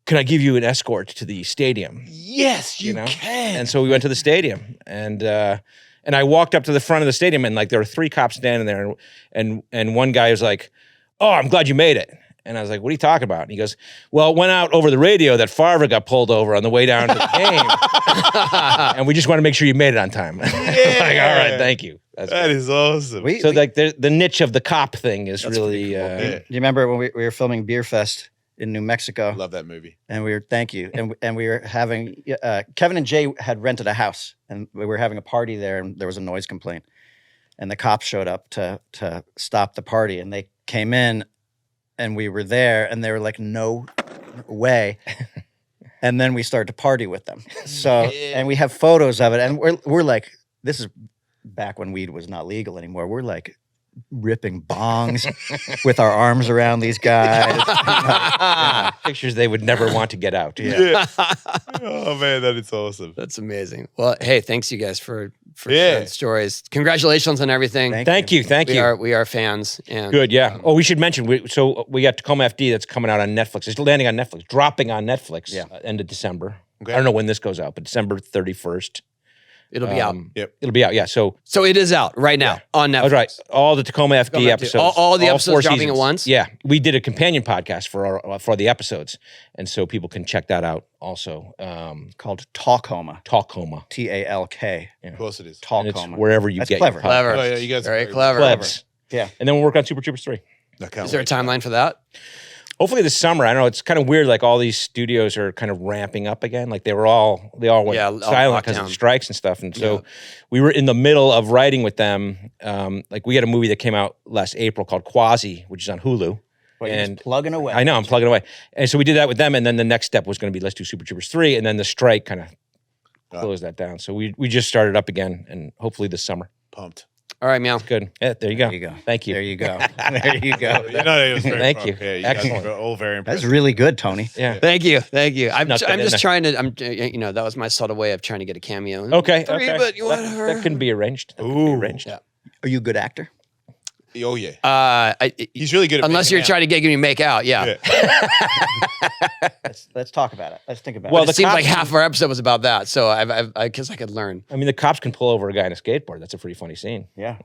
Speaker 3: can I give you an escort to the stadium?
Speaker 2: Yes, you,
Speaker 3: You know?
Speaker 2: can.
Speaker 3: And so we went to the stadium, and I walked up to the front of the stadium, and like there were 3 cops standing there, and one guy was like, "Oh, I'm glad you made it." And I was like, "What are you talking about?" And he goes, "Well, it went out over the radio that Favre got pulled over on the way down to the game, and we just want to make sure you made it on time." Like, all right, thank you. That's
Speaker 2: That
Speaker 3: great.
Speaker 2: is awesome.
Speaker 3: So like the niche of the cop thing is really
Speaker 2: pretty cool.
Speaker 1: Do you remember when we were filming Beer Fest in New Mexico.
Speaker 2: Love that movie.
Speaker 1: And thank you. And we were having, Kevin and Jay had rented a house and we were having a party there and there was a noise complaint. And the cops showed up to stop the party and they came in and we were there and they were like, no way. And then we started to party with them. So, and we have photos of it and we're like, this is back when weed was not legal anymore. We're like, ripping bongs with our arms around these guys.
Speaker 3: Pictures they would never want to get out.
Speaker 2: Yeah. Oh man, that is awesome.
Speaker 5: That's amazing. Well, hey, thanks you guys for sharing stories. Congratulations on everything.
Speaker 3: Thank you.
Speaker 5: We are fans. And
Speaker 3: good, yeah. We should mention, we got Tacoma F.D. that's coming out on Netflix. It's landing on Netflix, dropping on Netflix end of December.
Speaker 2: Okay.
Speaker 3: I don't know when this goes out, but December 31st.
Speaker 5: It'll be out.
Speaker 2: Yep.
Speaker 3: It'll be out, yeah. So
Speaker 5: it is out right now on Netflix.
Speaker 3: That's right. All the Tacoma FD episodes.
Speaker 5: All the episodes
Speaker 3: 4
Speaker 5: dropping
Speaker 3: seasons.
Speaker 5: at once?
Speaker 3: Yeah. We did a companion podcast for the episodes. And so people can check that out also.
Speaker 1: Called Tacoma.
Speaker 3: Talkoma.
Speaker 1: Talk.
Speaker 2: Of course it is.
Speaker 3: And it's
Speaker 1: Tacoma.
Speaker 3: wherever you
Speaker 1: That's
Speaker 3: get
Speaker 1: clever.
Speaker 3: your podcasts.
Speaker 5: Clever.
Speaker 2: Oh, yeah, you guys are
Speaker 5: very
Speaker 2: very
Speaker 5: clever.
Speaker 3: Plebs.
Speaker 1: Yeah.
Speaker 3: And then we'll work on Super Troopers 3.
Speaker 2: I can't
Speaker 5: Is there a
Speaker 2: wait.
Speaker 5: timeline for that?
Speaker 3: Hopefully this summer. I know it's kind of weird. Like all these studios are kind of ramping up again. Like they all went
Speaker 5: all
Speaker 3: silent because of
Speaker 5: lockdown.
Speaker 3: the strikes and stuff. And so we were in the middle of writing with them. Like we had a movie that came out last April called Quasi, which is on Hulu.
Speaker 1: Well, you're
Speaker 3: and
Speaker 1: just plugging away.
Speaker 3: I know I'm plugging away. And so we did that with them. And then the next step was going to be let's do Super Troopers 3. And then the strike kind of closed that down. So we just started up again, and hopefully this summer.
Speaker 2: Pumped.
Speaker 5: All right, Meow.
Speaker 3: Good. Yeah, there you go.
Speaker 1: There you go.
Speaker 3: Thank you.
Speaker 1: There you go. There you go.
Speaker 2: You know, it was very
Speaker 3: Thank
Speaker 2: pumped.
Speaker 3: you.
Speaker 2: Yeah, you guys
Speaker 3: Excellent.
Speaker 2: were all very
Speaker 1: That's
Speaker 2: impressive.
Speaker 1: really good, Tony.
Speaker 3: Yeah.
Speaker 5: Thank you. I'm
Speaker 3: Not getting
Speaker 5: just
Speaker 3: in
Speaker 5: trying to. that was my subtle way of trying to get a cameo.
Speaker 3: Okay.
Speaker 5: Three,
Speaker 3: okay.
Speaker 5: but you want her.
Speaker 3: That can be arranged. That can be arranged.
Speaker 5: Yeah.
Speaker 1: Are you a good actor?
Speaker 2: Oh yeah. He's really good at
Speaker 5: Unless
Speaker 2: making
Speaker 5: you're
Speaker 2: out.
Speaker 5: trying to get me to make out, yeah.
Speaker 1: Let's talk about it. Let's think about
Speaker 3: Well,
Speaker 1: it.
Speaker 5: It seems
Speaker 3: cops-
Speaker 5: like half our episode was about that, so I guess I could learn.
Speaker 3: I mean, the cops can pull over a guy in a skateboard. That's a pretty funny scene.
Speaker 1: Yeah.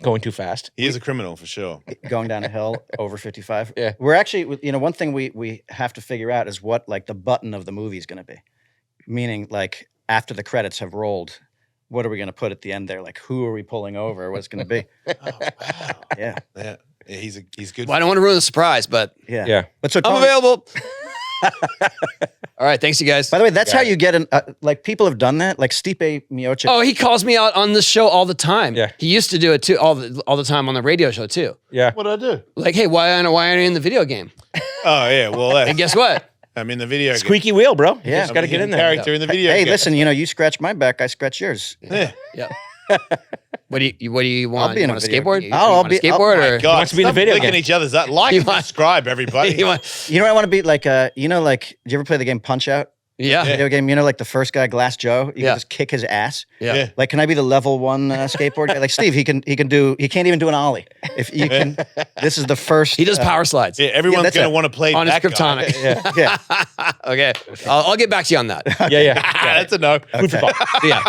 Speaker 3: Going too fast.
Speaker 2: He is a criminal for sure.
Speaker 1: Going down a hill over 55.
Speaker 3: Yeah.
Speaker 1: We're actually, one thing we have to figure out is what like the button of the movie is going to be. Meaning like after the credits have rolled, what are we going to put at the end there? Like who are we pulling over? What's going to be?
Speaker 2: Oh, wow.
Speaker 1: Yeah.
Speaker 2: Yeah. He's good.
Speaker 5: Well, I don't want to ruin the surprise, but
Speaker 1: Yeah.
Speaker 3: Yeah.
Speaker 1: But so
Speaker 5: I'm
Speaker 1: Tony,
Speaker 5: available. All right, thanks you guys.
Speaker 1: by the way, that's how you get an, like people have done that. Like Stipe Miocic.
Speaker 5: Oh, he calls me out on this show all the time.
Speaker 3: Yeah.
Speaker 5: He used to do it too all the time on the radio show too.
Speaker 3: Yeah.
Speaker 2: What did I do?
Speaker 5: Like, hey, why aren't you in the video game?
Speaker 2: Oh yeah. Well,
Speaker 5: And guess what?
Speaker 2: I'm in the video. game.
Speaker 3: Squeaky wheel, bro. You
Speaker 1: Yeah.
Speaker 3: just got to
Speaker 2: I'm a
Speaker 3: get in
Speaker 2: hidden
Speaker 3: there.
Speaker 2: Character in the video.
Speaker 1: Hey,
Speaker 2: game.
Speaker 1: listen, you scratch my back, I scratch yours.
Speaker 2: Yeah.
Speaker 5: Yeah. What do you want?
Speaker 1: be
Speaker 5: You
Speaker 1: in a
Speaker 5: want a
Speaker 1: video
Speaker 5: skateboard?
Speaker 1: game.
Speaker 5: You
Speaker 1: I'll
Speaker 5: want a
Speaker 1: be- I'll-
Speaker 5: skateboard
Speaker 2: My
Speaker 5: or
Speaker 2: God,
Speaker 3: wants to be in the
Speaker 2: stop
Speaker 3: video
Speaker 2: licking
Speaker 3: game.
Speaker 2: each other's up. Like
Speaker 5: You
Speaker 2: and
Speaker 5: want-
Speaker 2: subscribe, everybody.
Speaker 5: you want-
Speaker 1: You know what I want to be like? Did you ever play the game Punch Out?
Speaker 5: yeah.
Speaker 1: Video game, like the first guy, Glass Joe. You
Speaker 5: Yeah.
Speaker 1: can just kick his ass.
Speaker 5: Yeah.
Speaker 2: Yeah.
Speaker 1: Like, can I be the level 1 skateboard guy? Like Steve, he can't even do an ollie. If you can, this is the first.
Speaker 5: He does power slides
Speaker 2: Yeah, everyone's
Speaker 1: that's
Speaker 2: gonna
Speaker 1: it.
Speaker 2: want to play
Speaker 5: on his
Speaker 2: that guy.
Speaker 5: kryptonic.
Speaker 1: Yeah.
Speaker 5: Okay. I'll get back to you on that.
Speaker 3: Yeah, yeah.
Speaker 2: That's a no.
Speaker 3: Food for thought.
Speaker 5: Yeah.